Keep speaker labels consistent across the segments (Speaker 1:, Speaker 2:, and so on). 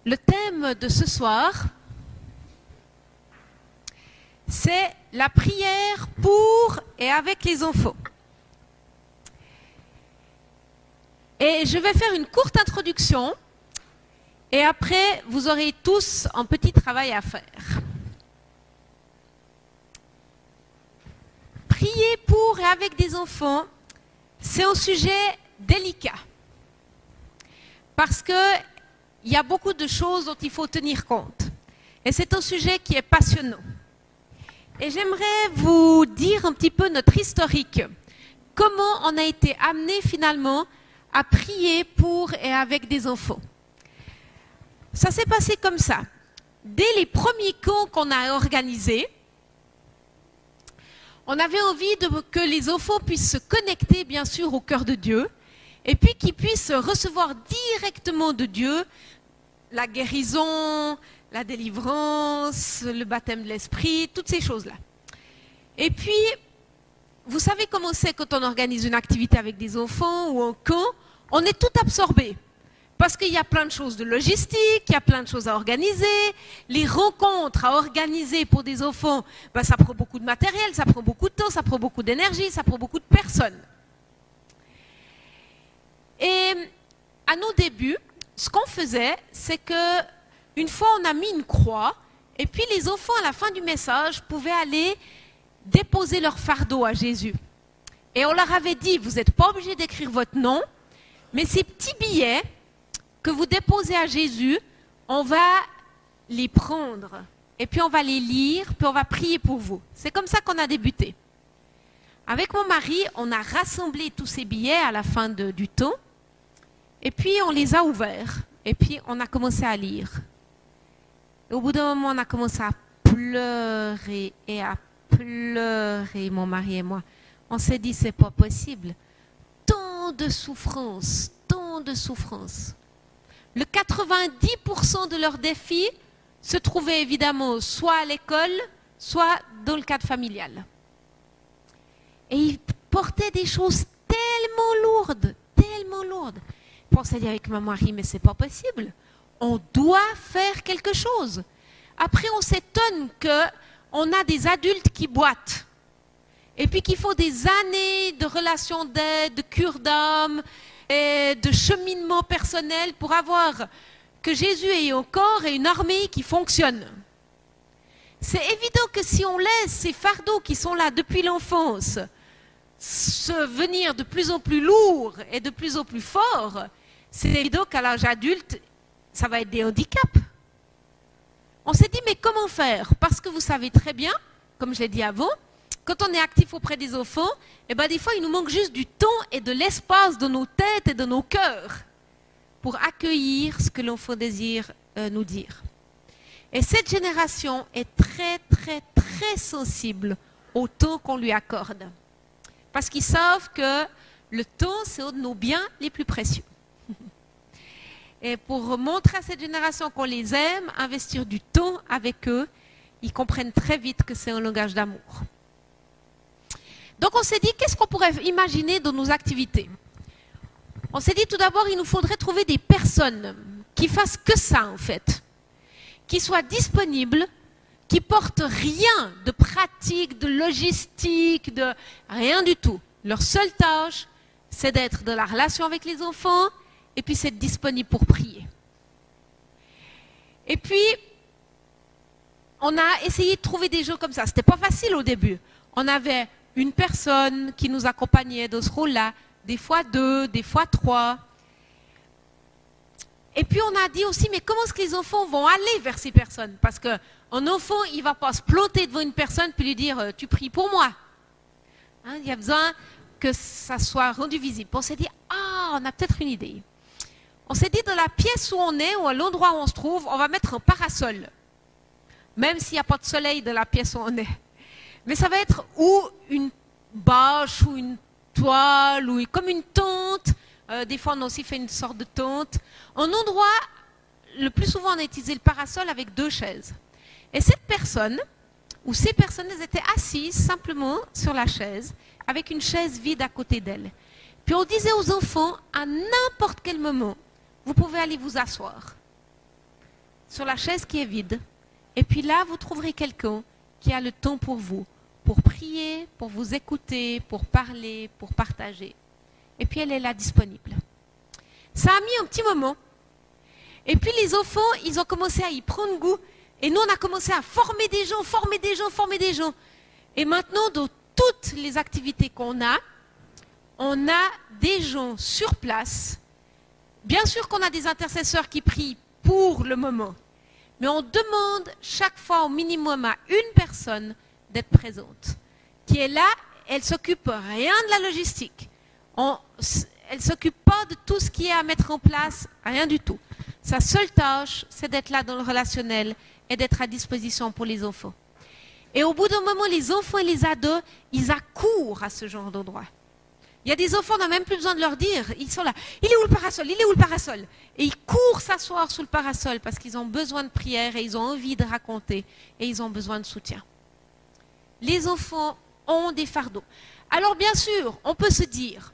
Speaker 1: Le thème de ce soir, c'est la prière pour et avec les enfants. Et je vais faire une courte introduction et après vous aurez tous un petit travail à faire. Prier pour et avec des enfants, c'est un sujet délicat. Parce que il y a beaucoup de choses dont il faut tenir compte. Et c'est un sujet qui est passionnant. Et j'aimerais vous dire un petit peu notre historique. Comment on a été amené finalement à prier pour et avec des enfants. Ça s'est passé comme ça. Dès les premiers camps qu'on a organisés, on avait envie que les enfants puissent se connecter bien sûr au cœur de Dieu et puis qu'ils puissent recevoir directement de Dieu la guérison, la délivrance, le baptême de l'esprit, toutes ces choses-là. Et puis, vous savez comment c'est quand on organise une activité avec des enfants ou un camp, on est tout absorbé. Parce qu'il y a plein de choses de logistique, il y a plein de choses à organiser, les rencontres à organiser pour des enfants, ben ça prend beaucoup de matériel, ça prend beaucoup de temps, ça prend beaucoup d'énergie, ça prend beaucoup de personnes. Et à nos débuts, ce qu'on faisait, c'est que une fois on a mis une croix, et puis les enfants à la fin du message pouvaient aller déposer leur fardeau à Jésus. Et on leur avait dit, vous n'êtes pas obligés d'écrire votre nom, mais ces petits billets que vous déposez à Jésus, on va les prendre, et puis on va les lire, puis on va prier pour vous. C'est comme ça qu'on a débuté. Avec mon mari, on a rassemblé tous ces billets à la fin du temps, et puis on les a ouverts, et puis on a commencé à lire. Et au bout d'un moment, on a commencé à pleurer, et à pleurer, mon mari et moi. On s'est dit, c'est pas possible. Tant de souffrance, tant de souffrance. Le 90% de leurs défis se trouvaient évidemment soit à l'école, soit dans le cadre familial. Et ils portaient des choses tellement lourdes, tellement lourdes. On s'est dit avec mon mari, mais c'est pas possible. On doit faire quelque chose. Après, on s'étonne qu'on a des adultes qui boitent. Et puis qu'il faut des années de relations d'aide, de cure d'âme, et de cheminement personnel pour avoir que Jésus ait un corps et une armée qui fonctionne. C'est évident que si on laisse ces fardeaux qui sont là depuis l'enfance venir de plus en plus lourds et de plus en plus forts, c'est évident qu'à l'âge adulte, ça va être des handicaps. On s'est dit, mais comment faire? Parce que vous savez très bien, comme je l'ai dit avant, quand on est actif auprès des enfants, eh ben des fois, il nous manque juste du temps et de l'espace de nos têtes et de nos cœurs pour accueillir ce que l'enfant désire nous dire. Et cette génération est très, très, très sensible au temps qu'on lui accorde. Parce qu'ils savent que le temps, c'est un de nos biens les plus précieux. Et pour montrer à cette génération qu'on les aime, investir du temps avec eux, ils comprennent très vite que c'est un langage d'amour. Donc on s'est dit, qu'est-ce qu'on pourrait imaginer dans nos activités? On s'est dit tout d'abord, il nous faudrait trouver des personnes qui fassent que ça en fait, qui soient disponibles, qui portent rien de pratique, de logistique, de rien du tout. Leur seule tâche, c'est d'être dans la relation avec les enfants et puis c'est disponible pour prier. Et puis, on a essayé de trouver des jeux comme ça. C'était pas facile au début. On avait une personne qui nous accompagnait dans ce rôle-là, des fois 2, des fois 3. Et puis on a dit aussi, mais comment est-ce que les enfants vont aller vers ces personnes? Parce qu'un enfant, il ne va pas se planter devant une personne puis lui dire, tu pries pour moi. Hein, il y a besoin que ça soit rendu visible. On s'est dit, on a peut-être une idée. On s'est dit, dans la pièce où on est, ou à l'endroit où on se trouve, on va mettre un parasol. Même s'il n'y a pas de soleil dans la pièce où on est. Mais ça va être ou une bâche, ou une toile, ou comme une tente. Des fois, on a aussi fait une sorte de tente. Un endroit, le plus souvent, on a utilisé le parasol avec 2 chaises. Et cette personne, ou ces personnes, elles étaient assises simplement sur la chaise, avec une chaise vide à côté d'elles. Puis on disait aux enfants, à n'importe quel moment, vous pouvez aller vous asseoir sur la chaise qui est vide. Et puis là, vous trouverez quelqu'un qui a le temps pour vous, pour prier, pour vous écouter, pour parler, pour partager. Et puis elle est là disponible. Ça a mis un petit moment. Et puis les enfants, ils ont commencé à y prendre goût. Et nous, on a commencé à former des gens, former des gens, former des gens. Et maintenant, dans toutes les activités qu'on a, on a des gens sur place. Bien sûr qu'on a des intercesseurs qui prient pour le moment. Mais on demande chaque fois au minimum à une personne d'être présente. Qui est là, elle ne s'occupe rien de la logistique. Elle ne s'occupe pas de tout ce qui est à mettre en place, rien du tout. Sa seule tâche, c'est d'être là dans le relationnel et d'être à disposition pour les enfants. Et au bout d'un moment, les enfants et les ados, ils accourent à ce genre d'endroit. Il y a des enfants, on n'a même plus besoin de leur dire, ils sont là. Il est où le parasol? Il est où le parasol? Et ils courent s'asseoir sous le parasol parce qu'ils ont besoin de prière et ils ont envie de raconter et ils ont besoin de soutien. Les enfants ont des fardeaux. Alors bien sûr, on peut se dire,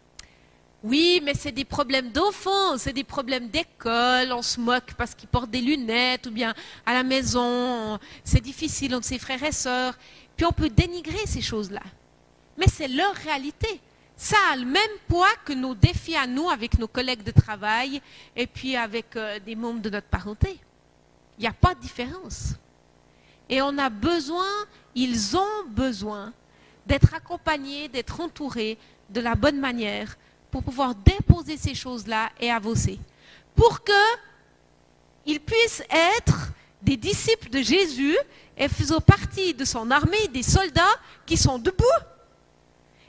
Speaker 1: oui, mais c'est des problèmes d'enfants, c'est des problèmes d'école, on se moque parce qu'ils portent des lunettes, ou bien à la maison, c'est difficile entre ses frères et sœurs. Puis on peut dénigrer ces choses-là. Mais c'est leur réalité. Ça a le même poids que nos défis à nous avec nos collègues de travail et puis avec des membres de notre parenté. Il n'y a pas de différence. Et on a besoin, ils ont besoin d'être accompagnés, d'être entourés de la bonne manière pour pouvoir déposer ces choses-là et avancer. Pour qu'ils puissent être des disciples de Jésus et faisant partie de son armée, des soldats qui sont debout.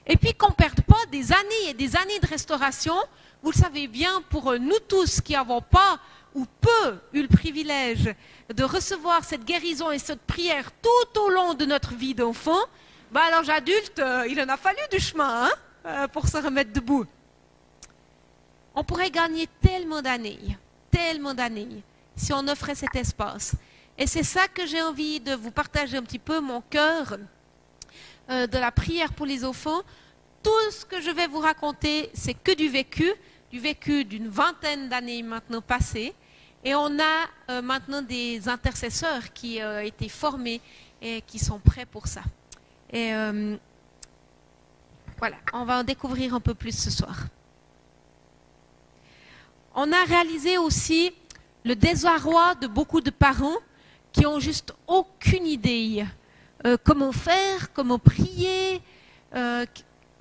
Speaker 1: Et puis qu'on ne perde pas des années et des années de restauration. Vous le savez bien, pour nous tous qui n'avons pas ou peu eu le privilège de recevoir cette guérison et cette prière tout au long de notre vie d'enfant, à l'âge adulte, il en a fallu du chemin pour se remettre debout. On pourrait gagner tellement d'années, si on offrait cet espace. Et c'est ça que j'ai envie de vous partager un petit peu, mon cœur de la prière pour les enfants. Tout ce que je vais vous raconter, c'est que du vécu d'une vingtaine d'années maintenant passées. Et on a maintenant des intercesseurs qui ont été formés et qui sont prêts pour ça. Et voilà, on va en découvrir un peu plus ce soir. On a réalisé aussi le désarroi de beaucoup de parents qui ont juste aucune idée comment faire, comment prier,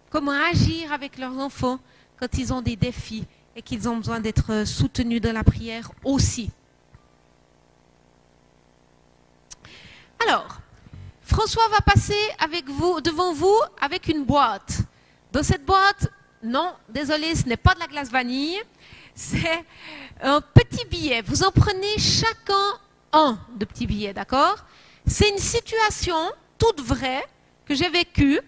Speaker 1: comment agir avec leurs enfants quand ils ont des défis et qu'ils ont besoin d'être soutenus dans la prière aussi. Alors, François va passer devant vous avec une boîte. Dans cette boîte, non, désolé, ce n'est pas de la glace vanille. C'est un petit billet. Vous en prenez chacun un de petits billets, d'accord? C'est une situation toute vraie que j'ai vécue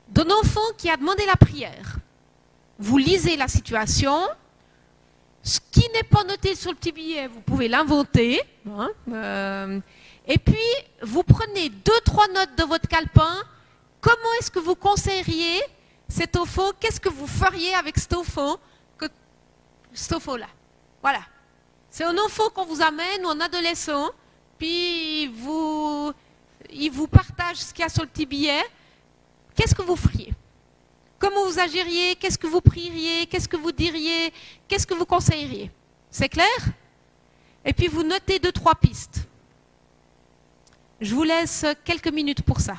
Speaker 1: d'un enfant qui a demandé la prière. Vous lisez la situation. Ce qui n'est pas noté sur le petit billet, vous pouvez l'inventer. Et puis, vous prenez 2-3 notes de votre calepin. Comment est-ce que vous conseilleriez cet enfant? Qu'est-ce que vous feriez avec cet enfant? Cet enfant-là. Voilà. C'est un enfant qu'on vous amène ou un adolescent, puis il vous partage ce qu'il y a sur le petit billet. Qu'est-ce que vous feriez? Comment vous agiriez? Qu'est-ce que vous prieriez? Qu'est-ce que vous diriez? Qu'est-ce que vous conseilleriez? C'est clair? Et puis vous notez 2-3 pistes. Je vous laisse quelques minutes pour ça.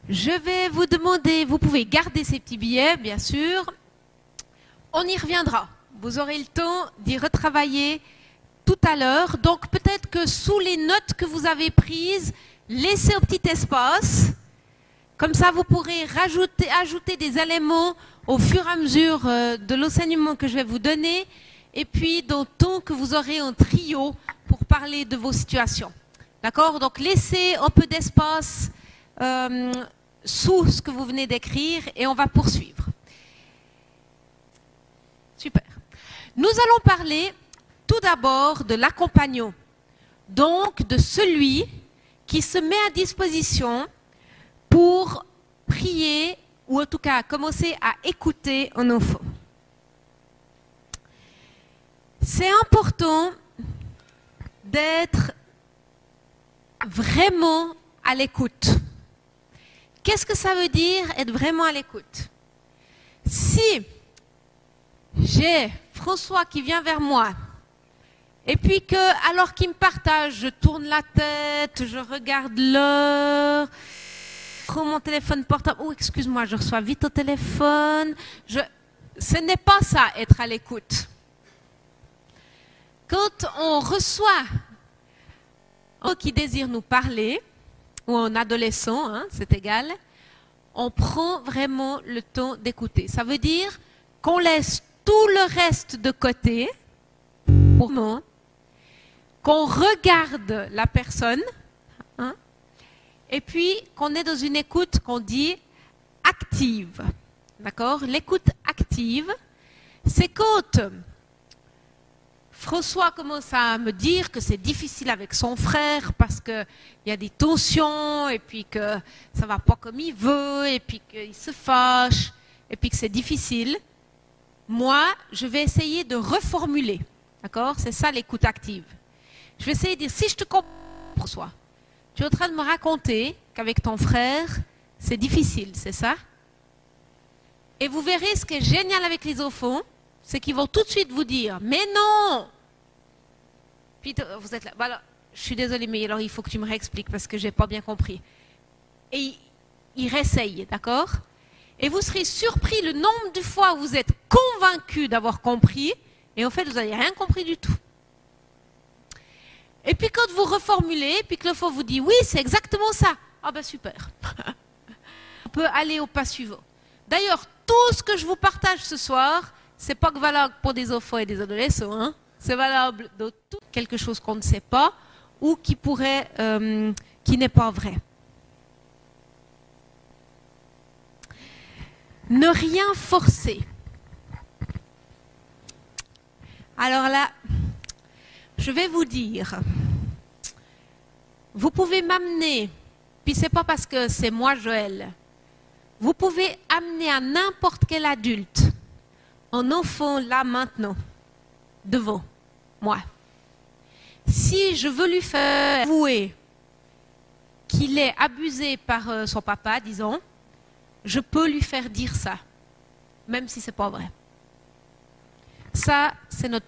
Speaker 1: Je vais vous demander, vous pouvez garder ces petits billets, bien sûr. On y reviendra. Vous aurez le temps d'y retravailler tout à l'heure. Donc peut-être que sous les notes que vous avez prises, laissez un petit espace. Comme ça, vous pourrez ajouter des éléments au fur et à mesure de l'enseignement que je vais vous donner. Et puis, dans le temps que vous aurez un trio pour parler de vos situations. D'accord? Donc laissez un peu d'espace sous ce que vous venez d'écrire et on va poursuivre. Super. Nous allons parler tout d'abord de l'accompagnant, donc de celui qui se met à disposition pour prier ou en tout cas commencer à écouter un enfant. C'est important d'être vraiment à l'écoute. Qu'est-ce que ça veut dire être vraiment à l'écoute? Si j'ai François qui vient vers moi et puis que, alors qu'il me partage, je tourne la tête, je regarde l'heure, je prends mon téléphone portable, oh excuse-moi, je reçois vite au téléphone, ce n'est pas ça être à l'écoute. Quand on reçoit un qui désire nous parler, ou un adolescent, hein, c'est égal, on prend vraiment le temps d'écouter. Ça veut dire qu'on laisse tout le reste de côté, pour nous, qu'on regarde la personne, hein, et puis qu'on est dans une écoute qu'on dit active. D'accord? L'écoute active, c'est quand François commence à me dire que c'est difficile avec son frère parce qu'il y a des tensions et puis que ça ne va pas comme il veut et puis qu'il se fâche et puis que c'est difficile. Moi, je vais essayer de reformuler. D'accord? C'est ça l'écoute active. Je vais essayer de dire, si je te comprends, François, tu es en train de me raconter qu'avec ton frère, c'est difficile, c'est ça? Et vous verrez ce qui est génial avec les enfants, c'est qu'ils vont tout de suite vous dire, mais non! Puis vous êtes là, bah alors, je suis désolée, mais alors il faut que tu me réexpliques parce que je n'ai pas bien compris. Et ils réessayent, d'accord? Et vous serez surpris le nombre de fois où vous êtes convaincu d'avoir compris, et en fait, vous n'avez rien compris du tout. Et puis quand vous reformulez, puis que l'enfant vous dit, oui, c'est exactement ça. Ah ben super. On peut aller au pas suivant. D'ailleurs, tout ce que je vous partage ce soir, c'est pas que valable pour des enfants et des adolescents, hein. C'est valable de tout quelque chose qu'on ne sait pas ou qui pourrait, qui n'est pas vrai. Ne rien forcer. Alors là, je vais vous dire, vous pouvez m'amener, puis c'est pas parce que c'est moi Joël, vous pouvez amener à n'importe quel adulte un enfant là maintenant, devant moi. Si je veux lui faire avouer qu'il est abusé par son papa, disons, je peux lui faire dire ça, même si c'est pas vrai. Ça, c'est notre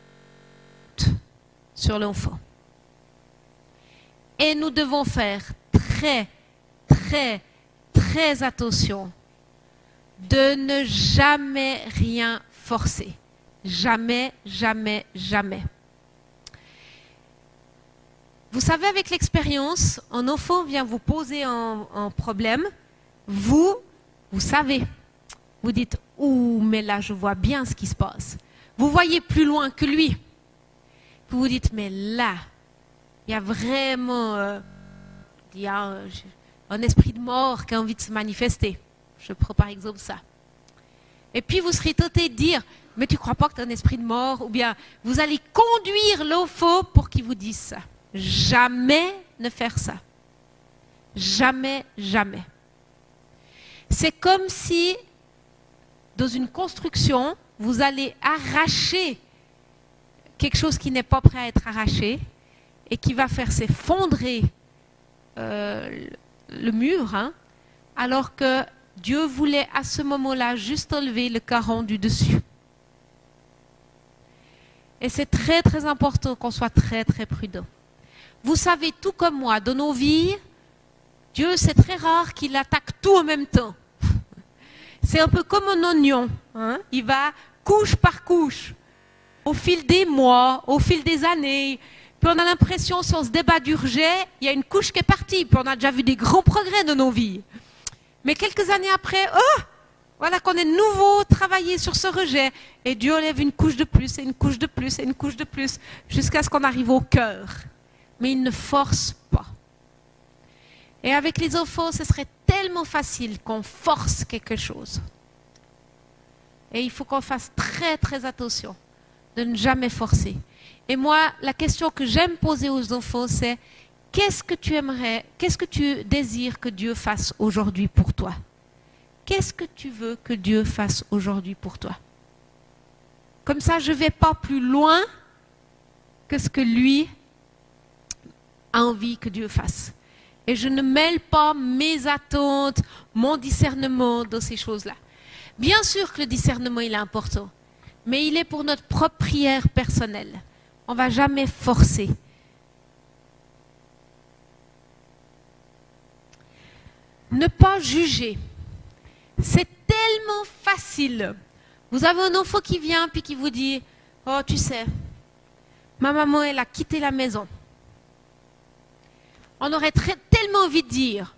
Speaker 1: sur l'enfant. Et nous devons faire très, très, très attention de ne jamais rien forcer. Jamais, jamais, jamais. Vous savez, avec l'expérience, un enfant vient vous poser un problème, vous savez. Vous dites, ouh, mais là, je vois bien ce qui se passe. Vous voyez plus loin que lui. Vous vous dites, mais là, il y a vraiment il y a un esprit de mort qui a envie de se manifester. Je prends par exemple ça. Et puis vous serez tenté de dire, mais tu ne crois pas que tu as un esprit de mort, ou bien vous allez conduire l'enfant pour qu'il vous dise ça. Jamais ne faire ça. Jamais, jamais. C'est comme si, dans une construction, vous allez arracher quelque chose qui n'est pas prêt à être arraché et qui va faire s'effondrer le mur, hein, alors que Dieu voulait à ce moment-là juste enlever le caron du dessus. Et c'est très très important qu'on soit très très prudent. Vous savez, tout comme moi, dans nos vies, Dieu, c'est très rare qu'il attaque tout en même temps. C'est un peu comme un oignon, hein? Il va couche par couche, au fil des mois, au fil des années. Puis on a l'impression, si on se débat du rejet, il y a une couche qui est partie. Puis on a déjà vu des grands progrès dans nos vies. Mais quelques années après, oh, voilà qu'on est de nouveau travaillé sur ce rejet. Et Dieu enlève une couche de plus, et une couche de plus, et une couche de plus, jusqu'à ce qu'on arrive au cœur. Mais il ne force pas. Et avec les enfants, ce serait tellement facile qu'on force quelque chose. Et il faut qu'on fasse très très attention de ne jamais forcer. Et moi, la question que j'aime poser aux enfants, c'est qu'est-ce que tu aimerais, qu'est-ce que tu désires que Dieu fasse aujourd'hui pour toi? Qu'est-ce que tu veux que Dieu fasse aujourd'hui pour toi? Comme ça, je ne vais pas plus loin que ce que lui a envie que Dieu fasse. Et je ne mêle pas mes attentes, mon discernement dans ces choses-là. Bien sûr que le discernement, il est important, mais il est pour notre propre prière personnelle. On ne va jamais forcer. Ne pas juger. C'est tellement facile. Vous avez un enfant qui vient puis qui vous dit « Oh, tu sais, ma maman, elle a quitté la maison. » On aurait tellement envie de dire,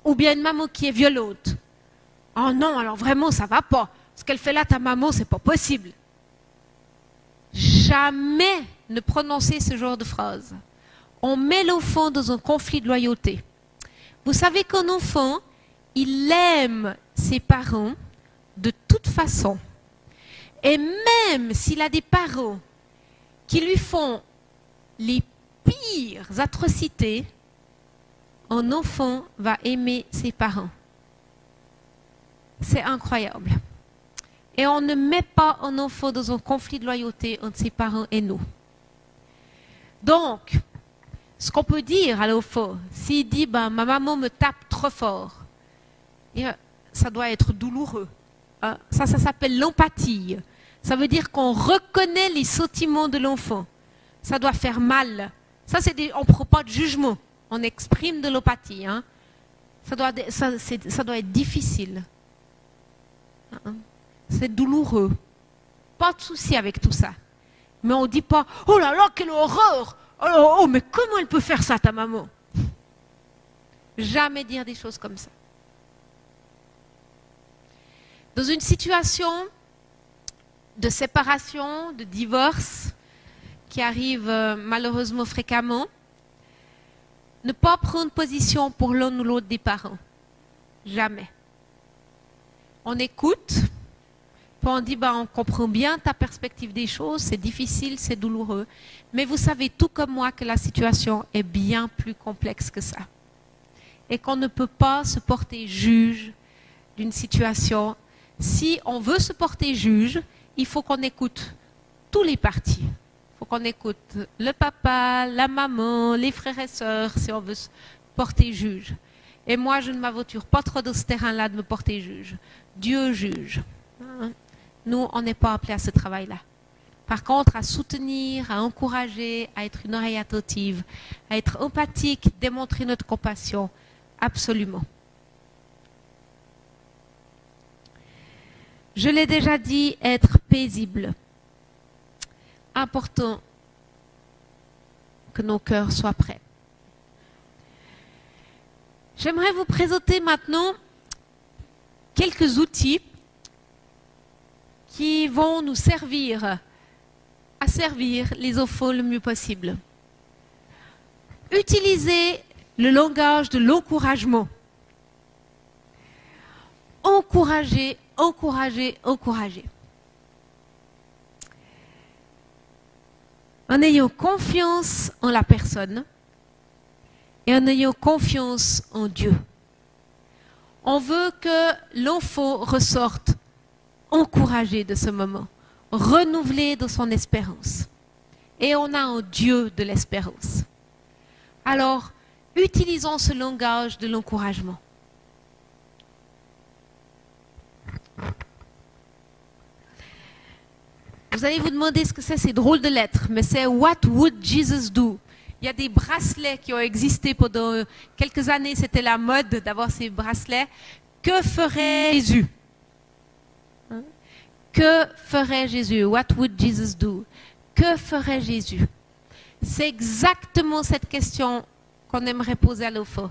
Speaker 1: ou bien une maman qui est violente. « Oh non, alors vraiment, ça ne va pas. Ce qu'elle fait là, ta maman, c'est pas possible. » Jamais ne prononcer ce genre de phrase. On met l'enfant dans un conflit de loyauté. Vous savez qu'un enfant, il aime ses parents de toute façon. Et même s'il a des parents qui lui font les pires atrocités, un enfant va aimer ses parents. C'est incroyable. Et on ne met pas un enfant dans un conflit de loyauté entre ses parents et nous. Donc, ce qu'on peut dire à l'enfant, s'il dit ben, « ma maman me tape trop fort », ça doit être douloureux. Ça s'appelle l'empathie. Ça veut dire qu'on reconnaît les sentiments de l'enfant. Ça doit faire mal. On ne prend pas de jugement. On exprime de l'empathie. Hein. Ça doit être difficile. C'est douloureux. Pas de souci avec tout ça. Mais on ne dit pas « Oh là là, quelle horreur! Oh, mais comment elle peut faire ça, ta maman ?» Jamais dire des choses comme ça. Dans une situation de séparation, de divorce, qui arrive malheureusement fréquemment, ne pas prendre position pour l'un ou l'autre des parents. Jamais. On écoute, puis on dit, on comprend bien ta perspective des choses, c'est difficile, c'est douloureux. Mais vous savez tout comme moi que la situation est bien plus complexe que ça. Et qu'on ne peut pas se porter juge d'une situation. Si on veut se porter juge, il faut qu'on écoute tous les partis. Il faut qu'on écoute le papa, la maman, les frères et sœurs, si on veut se porter juge. Et moi, je ne m'aventure pas trop dans ce terrain-là de me porter juge. Dieu juge. Nous, on n'est pas appelés à ce travail-là. Par contre, à soutenir, à encourager, à être une oreille attentive, à être empathique, démontrer notre compassion, absolument. Je l'ai déjà dit, être paisible. Important que nos cœurs soient prêts. J'aimerais vous présenter maintenant quelques outils qui vont nous servir à servir les enfants le mieux possible. Utilisez le langage de l'encouragement. Encouragez, encouragez, encouragez. en ayant confiance en la personne et en ayant confiance en Dieu. On veut que l'enfant ressorte encouragé de ce moment, renouvelé dans son espérance. Et on a un Dieu de l'espérance. Alors, utilisons ce langage de l'encouragement. Vous allez vous demander ce que c'est drôle de lettres, mais c'est What would Jesus do? Il y a des bracelets qui ont existé pendant quelques années, c'était la mode d'avoir ces bracelets. Que ferait Jésus? Que ferait Jésus? What would Jesus do? Que ferait Jésus? C'est exactement cette question qu'on aimerait poser à l'enfant.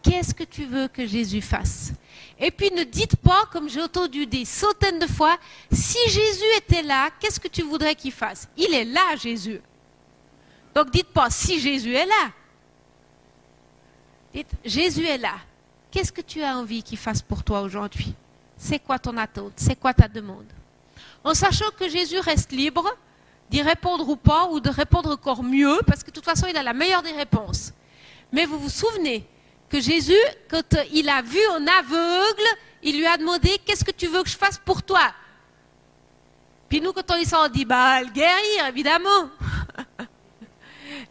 Speaker 1: Qu'est-ce que tu veux que Jésus fasse? Et puis ne dites pas, comme j'ai entendu des centaines de fois, si Jésus était là, qu'est-ce que tu voudrais qu'il fasse? Il est là, Jésus. Donc dites pas si Jésus est là. Dites Jésus est là. Qu'est-ce que tu as envie qu'il fasse pour toi aujourd'hui? C'est quoi ton attente? C'est quoi ta demande? En sachant que Jésus reste libre d'y répondre ou pas, ou de répondre encore mieux, parce que de toute façon, il a la meilleure des réponses. Mais vous vous souvenez que Jésus, quand il a vu un aveugle, il lui a demandé « Qu'est-ce que tu veux que je fasse pour toi ?» Puis nous, quand on y sort, on dit « Bah, le guérir, évidemment !»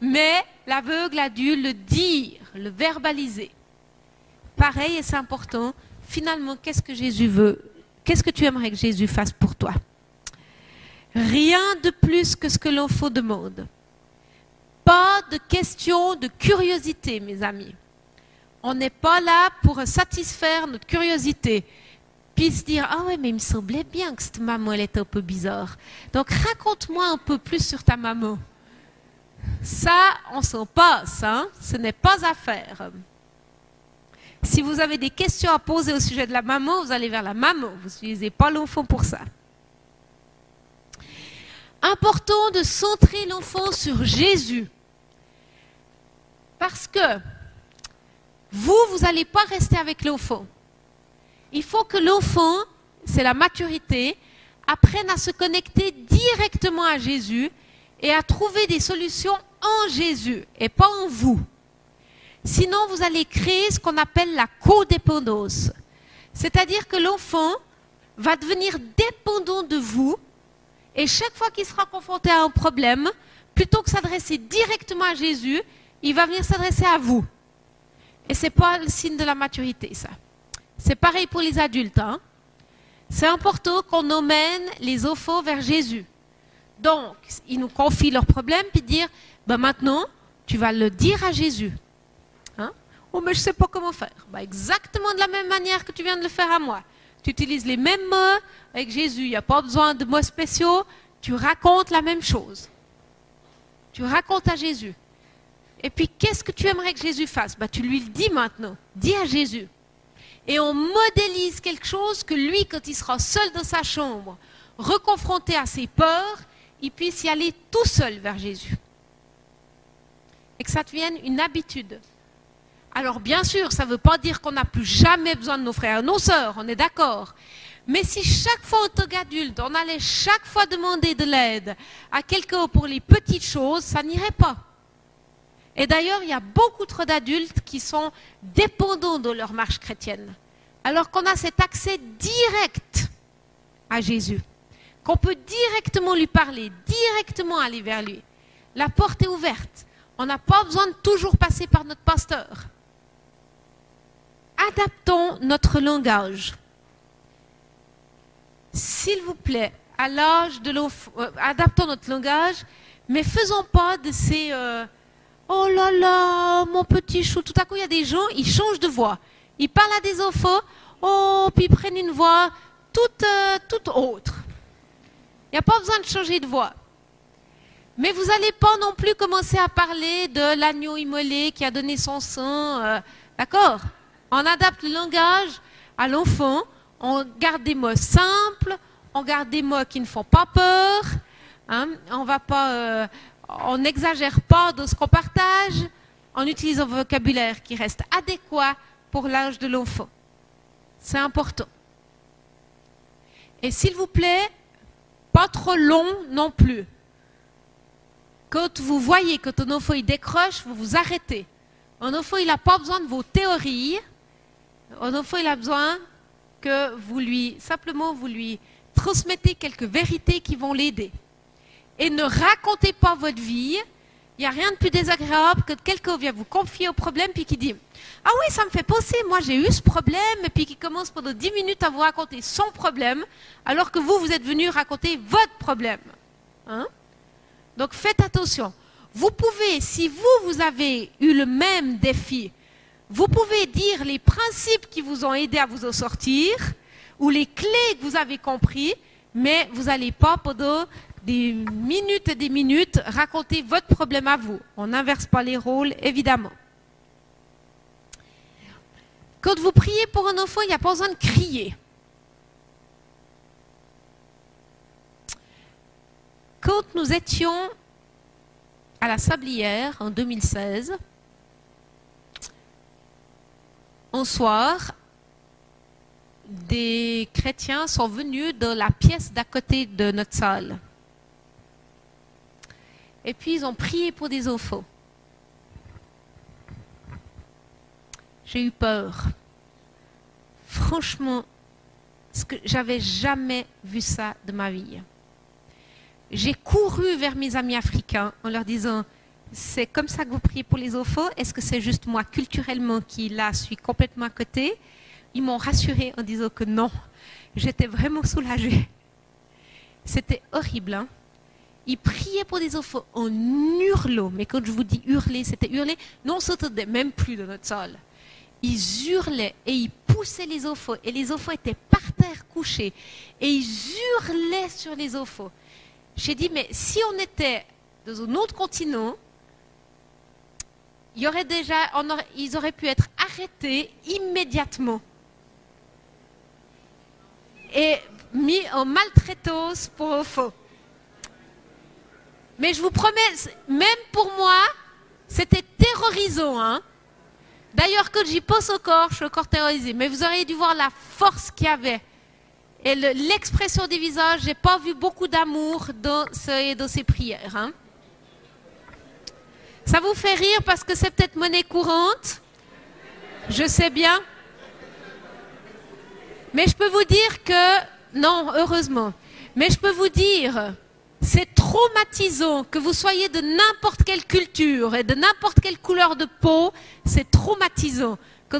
Speaker 1: Mais l'aveugle a dû le dire, le verbaliser. Pareil, et c'est important, finalement, qu'est-ce que Jésus veut? Qu'est-ce que tu aimerais que Jésus fasse pour toi? Rien de plus que ce que l'enfant demande. Pas de question de curiosité, mes amis. On n'est pas là pour satisfaire notre curiosité. Puis se dire, ah ouais, mais il me semblait bien que cette maman, elle était un peu bizarre. Donc raconte-moi un peu plus sur ta maman. Ça, on s'en passe, hein? Ce n'est pas à faire. Si vous avez des questions à poser au sujet de la maman, vous allez vers la maman. Vous n'utilisez pas l'enfant pour ça. Important de centrer l'enfant sur Jésus. Parce que vous n'allez pas rester avec l'enfant. Il faut que l'enfant, c'est la maturité, apprenne à se connecter directement à Jésus et à trouver des solutions en Jésus et pas en vous. Sinon, vous allez créer ce qu'on appelle la codépendance. C'est-à-dire que l'enfant va devenir dépendant de vous et chaque fois qu'il sera confronté à un problème, plutôt que s'adresser directement à Jésus, il va venir s'adresser à vous. Et ce n'est pas le signe de la maturité, ça. C'est pareil pour les adultes. Hein? C'est important qu'on emmène les enfants vers Jésus. Donc, ils nous confient leurs problèmes, puis dire, ben maintenant, tu vas le dire à Jésus. Hein? Oh, mais je ne sais pas comment faire. Ben, exactement de la même manière que tu viens de le faire à moi. Tu utilises les mêmes mots avec Jésus. Il n'y a pas besoin de mots spéciaux. Tu racontes la même chose. Tu racontes à Jésus. Et puis, qu'est-ce que tu aimerais que Jésus fasse? Ben, tu lui le dis maintenant. Dis à Jésus. Et on modélise quelque chose que lui, quand il sera seul dans sa chambre, reconfronté à ses peurs, il puisse y aller tout seul vers Jésus. Et que ça devienne une habitude. Alors bien sûr, ça ne veut pas dire qu'on n'a plus jamais besoin de nos frères et nos sœurs, on est d'accord. Mais si chaque fois en tant qu'adulte, on allait chaque fois demander de l'aide à quelqu'un pour les petites choses, ça n'irait pas. Et d'ailleurs, il y a beaucoup trop d'adultes qui sont dépendants de leur marche chrétienne. Alors qu'on a cet accès direct à Jésus. Qu'on peut directement lui parler, directement aller vers lui. La porte est ouverte. On n'a pas besoin de toujours passer par notre pasteur. Adaptons notre langage. S'il vous plaît, à l'âge de l'enfant, adaptons notre langage, mais faisons pas de ces oh là là, mon petit chou. Tout à coup, il y a des gens, ils changent de voix. Ils parlent à des enfants, oh, puis ils prennent une voix toute autre. Il n'y a pas besoin de changer de voix. Mais vous n'allez pas non plus commencer à parler de l'agneau immolé qui a donné son sang. D'accord? On adapte le langage à l'enfant. On garde des mots simples. On garde des mots qui ne font pas peur. Hein? On n'exagère pas dans ce qu'on partage. On utilise un vocabulaire qui reste adéquat pour l'âge de l'enfant. C'est important. Et s'il vous plaît, pas trop long non plus. Quand vous voyez que ton enfant il décroche, vous vous arrêtez. Un enfant, il n'a pas besoin de vos théories. Un enfant, il a besoin que simplement vous lui transmettez quelques vérités qui vont l'aider. Et ne racontez pas votre vie. Il n'y a rien de plus désagréable que quelqu'un vient vous confier au problème puis qui dit « Ah oui, ça me fait penser, moi j'ai eu ce problème » et puis qui commence pendant 10 minutes à vous raconter son problème alors que vous êtes venu raconter votre problème. Hein? Donc faites attention. Vous pouvez, si vous avez eu le même défi, vous pouvez dire les principes qui vous ont aidé à vous en sortir ou les clés que vous avez compris, mais vous n'allez pas pendant des minutes et des minutes raconter votre problème à vous. On n'inverse pas les rôles, évidemment. Quand vous priez pour un enfant, il n'y a pas besoin de crier. Quand nous étions à la Sablière en 2016, un soir, des chrétiens sont venus dans la pièce d'à côté de notre salle. Et puis ils ont prié pour des enfants. J'ai eu peur. Franchement, j'avais jamais vu ça de ma vie. J'ai couru vers mes amis africains en leur disant « C'est comme ça que vous priez pour les enfants? Est-ce que c'est juste moi culturellement qui là suis complètement à côté ?» Ils m'ont rassurée en disant que non. J'étais vraiment soulagée. C'était horrible. Hein? Ils priaient pour des enfants en hurlant. Mais quand je vous dis hurler, c'était hurler. Non, on s'entendait même plus dans notre salle. Ils hurlaient et ils poussaient les enfants. Et les enfants étaient par terre couchés. Et ils hurlaient sur les enfants. J'ai dit, mais si on était dans un autre continent, ils auraient pu être arrêtés immédiatement et mis en maltraitance pour enfants. Mais je vous promets, même pour moi, c'était terrorisant. Hein? D'ailleurs, quand j'y pense encore, je suis encore terrorisée. Mais vous auriez dû voir la force qu'il y avait. Et l'expression des visages, je n'ai pas vu beaucoup d'amour dans ces prières. Hein. Ça vous fait rire parce que c'est peut-être monnaie courante. Je sais bien. Mais je peux vous dire que... Non, heureusement. Mais je peux vous dire, c'est traumatisant que vous soyez de n'importe quelle culture et de n'importe quelle couleur de peau. C'est traumatisant. Quand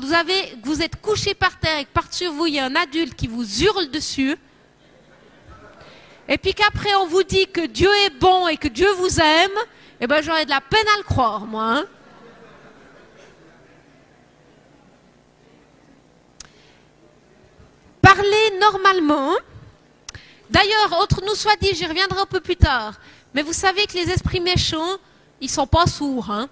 Speaker 1: vous êtes couché par terre et que par-dessus vous, il y a un adulte qui vous hurle dessus, et puis qu'après on vous dit que Dieu est bon et que Dieu vous aime, eh bien j'aurais de la peine à le croire, moi. Hein. Parlez normalement. D'ailleurs, entre nous soit dit, j'y reviendrai un peu plus tard, mais vous savez que les esprits méchants, ils ne sont pas sourds, hein.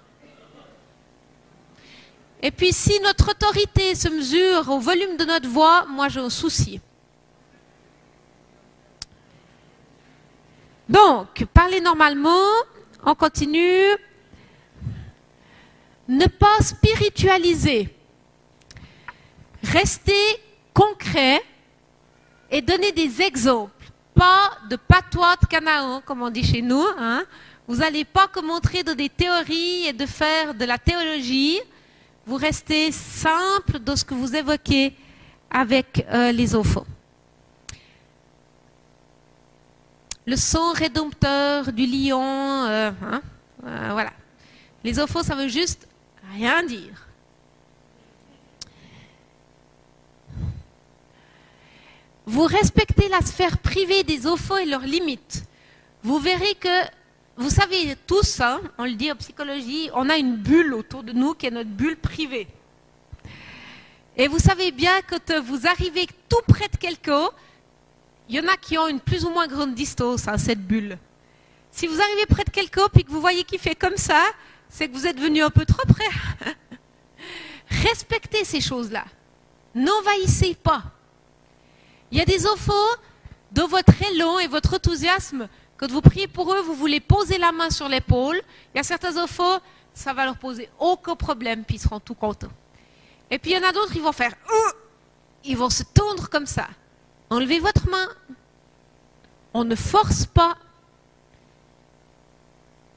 Speaker 1: Et puis, si notre autorité se mesure au volume de notre voix, moi j'ai un souci. Donc, parlez normalement, on continue. Ne pas spiritualiser. Restez concret et donnez des exemples. Pas de patois de Canaan, comme on dit chez nous. Hein. Vous n'allez pas commenter dans des théories et de faire de la théologie. Vous restez simple dans ce que vous évoquez avec les enfants. Le sang rédempteur du lion, voilà. Les enfants, ça veut juste rien dire. Vous respectez la sphère privée des enfants et leurs limites. Vous verrez que, vous savez tous, hein, on le dit en psychologie, on a une bulle autour de nous qui est notre bulle privée. Et vous savez bien que quand vous arrivez tout près de quelqu'un, il y en a qui ont une plus ou moins grande distance à cette bulle. Si vous arrivez près de quelqu'un et que vous voyez qu'il fait comme ça, c'est que vous êtes venu un peu trop près. Respectez ces choses-là. N'envahissez pas. Il y a des enfants, dans votre élan et votre enthousiasme, quand vous priez pour eux, vous voulez poser la main sur l'épaule. Il y a certains enfants, ça va leur poser aucun problème, puis ils seront tout contents. Et puis il y en a d'autres, ils vont faire ils vont se tendre comme ça. Enlevez votre main. On ne force pas.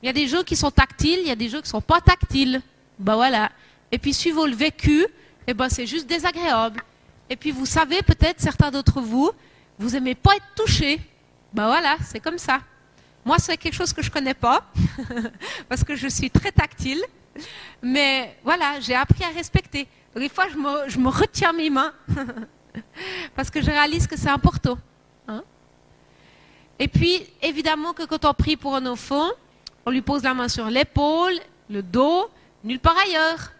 Speaker 1: Il y a des gens qui sont tactiles, il y a des gens qui ne sont pas tactiles. Ben voilà. Et puis, suivant le vécu, eh ben, c'est juste désagréable. Et puis, vous savez, peut-être, certains d'entre vous, vous n'aimez pas être touchés. Ben voilà, c'est comme ça. Moi, c'est quelque chose que je ne connais pas, parce que je suis très tactile. Mais voilà, j'ai appris à respecter. Des fois, je me retiens mes mains, parce que je réalise que c'est important. Hein? Et puis, évidemment que quand on prie pour un enfant, on lui pose la main sur l'épaule, le dos, nulle part ailleurs,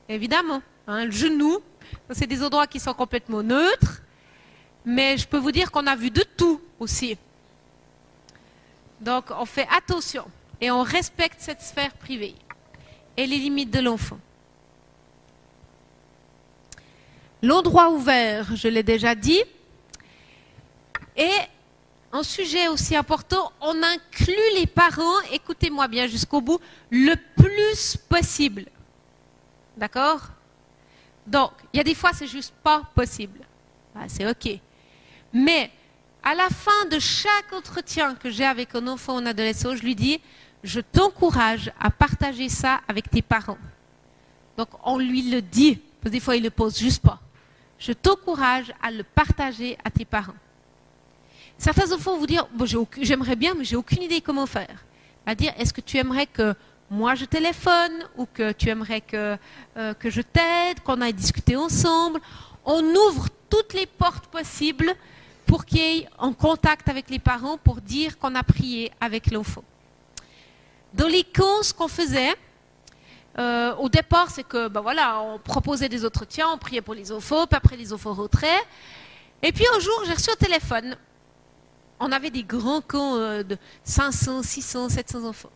Speaker 1: évidemment. Hein, le genou, c'est des endroits qui sont complètement neutres, mais je peux vous dire qu'on a vu de tout aussi. Donc, on fait attention et on respecte cette sphère privée et les limites de l'enfant. L'endroit ouvert, je l'ai déjà dit, et un sujet aussi important, on inclut les parents, écoutez-moi bien jusqu'au bout, le plus possible. D'accord? Donc, il y a des fois, c'est juste pas possible. Ah, c'est OK. Mais, à la fin de chaque entretien que j'ai avec un enfant ou un adolescent, je lui dis, je t'encourage à partager ça avec tes parents. Donc, on lui le dit, parce que des fois, il ne le pose juste pas. Je t'encourage à le partager à tes parents. Certains enfants vont vous dire, bon, j'aimerais bien, mais j'ai aucune idée comment faire. À dire, est-ce que tu aimerais que moi je téléphone ou que tu aimerais que je t'aide, qu'on aille discuter ensemble? On ouvre toutes les portes possibles pour qu'il y ait un contact avec les parents pour dire qu'on a prié avec l'enfant. Dans les camps, ce qu'on faisait, au départ, c'est que, ben voilà, on proposait des entretiens, on priait pour les enfants, puis après les enfants rentraient. Et puis un jour, j'ai reçu un téléphone. On avait des grands camps de 500, 600, 700 enfants.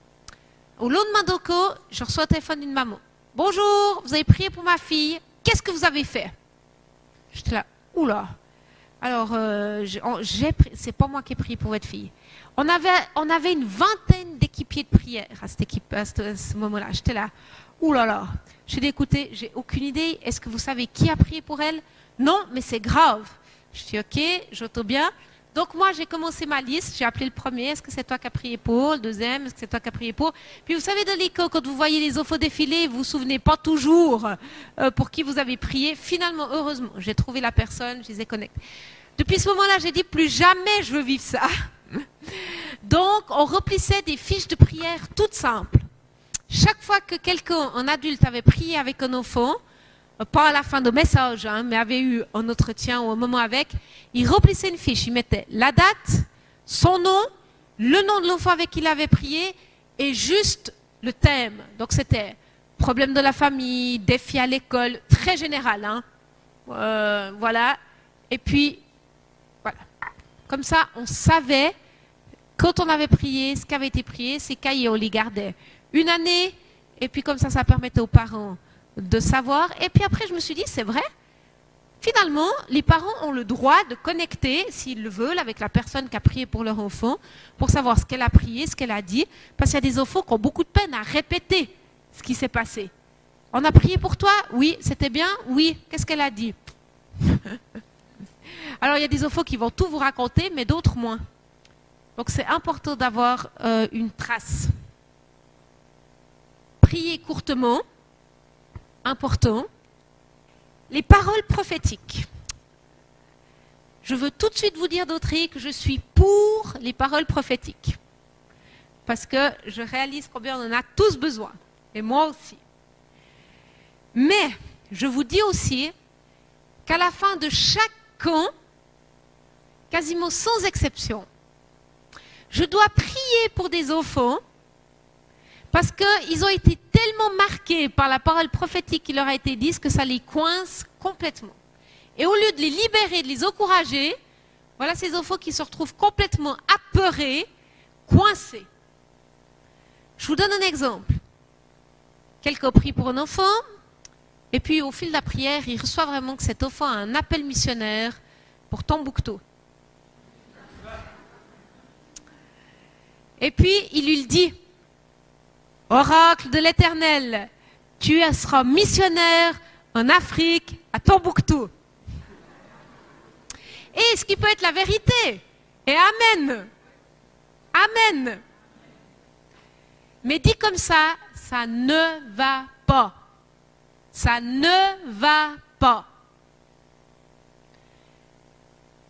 Speaker 1: Au lendemain d'un camp, je reçois un téléphone d'une maman. Bonjour, vous avez prié pour ma fille. Qu'est-ce que vous avez fait? J'étais là, oula. Alors, c'est pas moi qui ai prié pour votre fille. On avait une vingtaine d'équipiers de prière à ce moment-là. J'étais là, oulala. J'ai dit, écoutez, j'ai aucune idée. Est-ce que vous savez qui a prié pour elle? Non, mais c'est grave. Je dis, ok, j'entends bien. Donc moi, j'ai commencé ma liste, j'ai appelé le premier, est-ce que c'est toi qui as prié pour? Le deuxième, est-ce que c'est toi qui as prié pour? Puis vous savez, dans l'école, quand vous voyez les enfants défiler, vous vous souvenez pas toujours pour qui vous avez prié. Finalement, heureusement, j'ai trouvé la personne, je les ai connectés. Depuis ce moment-là, j'ai dit, plus jamais je veux vivre ça. Donc, on remplissait des fiches de prière toutes simples. Chaque fois que quelqu'un, un adulte, avait prié avec un enfant, pas à la fin de message, hein, mais avait eu un entretien ou un moment avec, il remplissait une fiche, il mettait la date, son nom, le nom de l'enfant avec qui il avait prié et juste le thème. Donc c'était problème de la famille, défi à l'école, très général. Hein. Voilà. Et puis, voilà. Comme ça, on savait, quand on avait prié, ce qui avait été prié, ces cahiers, on les gardait une année, et puis comme ça permettait aux parents de savoir. Et puis après, je me suis dit, c'est vrai, finalement, les parents ont le droit de connecter, s'ils le veulent, avec la personne qui a prié pour leur enfant, pour savoir ce qu'elle a prié, ce qu'elle a dit, parce qu'il y a des enfants qui ont beaucoup de peine à répéter ce qui s'est passé. On a prié pour toi? Oui. C'était bien? Oui. Qu'est-ce qu'elle a dit? Alors, il y a des enfants qui vont tout vous raconter, mais d'autres moins. Donc, c'est important d'avoir une trace. Prier courtement. Important. Les paroles prophétiques. Je veux tout de suite vous dire d'entrée que je suis pour les paroles prophétiques. Parce que je réalise combien on en a tous besoin. Et moi aussi. Mais, je vous dis aussi qu'à la fin de chaque camp, quasiment sans exception, je dois prier pour des enfants parce qu'ils ont été tellement marqués par la parole prophétique qui leur a été dite que ça les coince complètement. Et au lieu de les libérer, de les encourager, voilà ces enfants qui se retrouvent complètement apeurés, coincés. Je vous donne un exemple. Quelqu'un prie pour un enfant, et puis au fil de la prière, il reçoit vraiment que cet enfant a un appel missionnaire pour Tombouctou. Et puis, il lui dit, oracle de l'Éternel, tu seras missionnaire en Afrique, à Tombouctou. Et ce qui peut être la vérité. Et amen. Amen. Mais dit comme ça ne va pas. Ça ne va pas.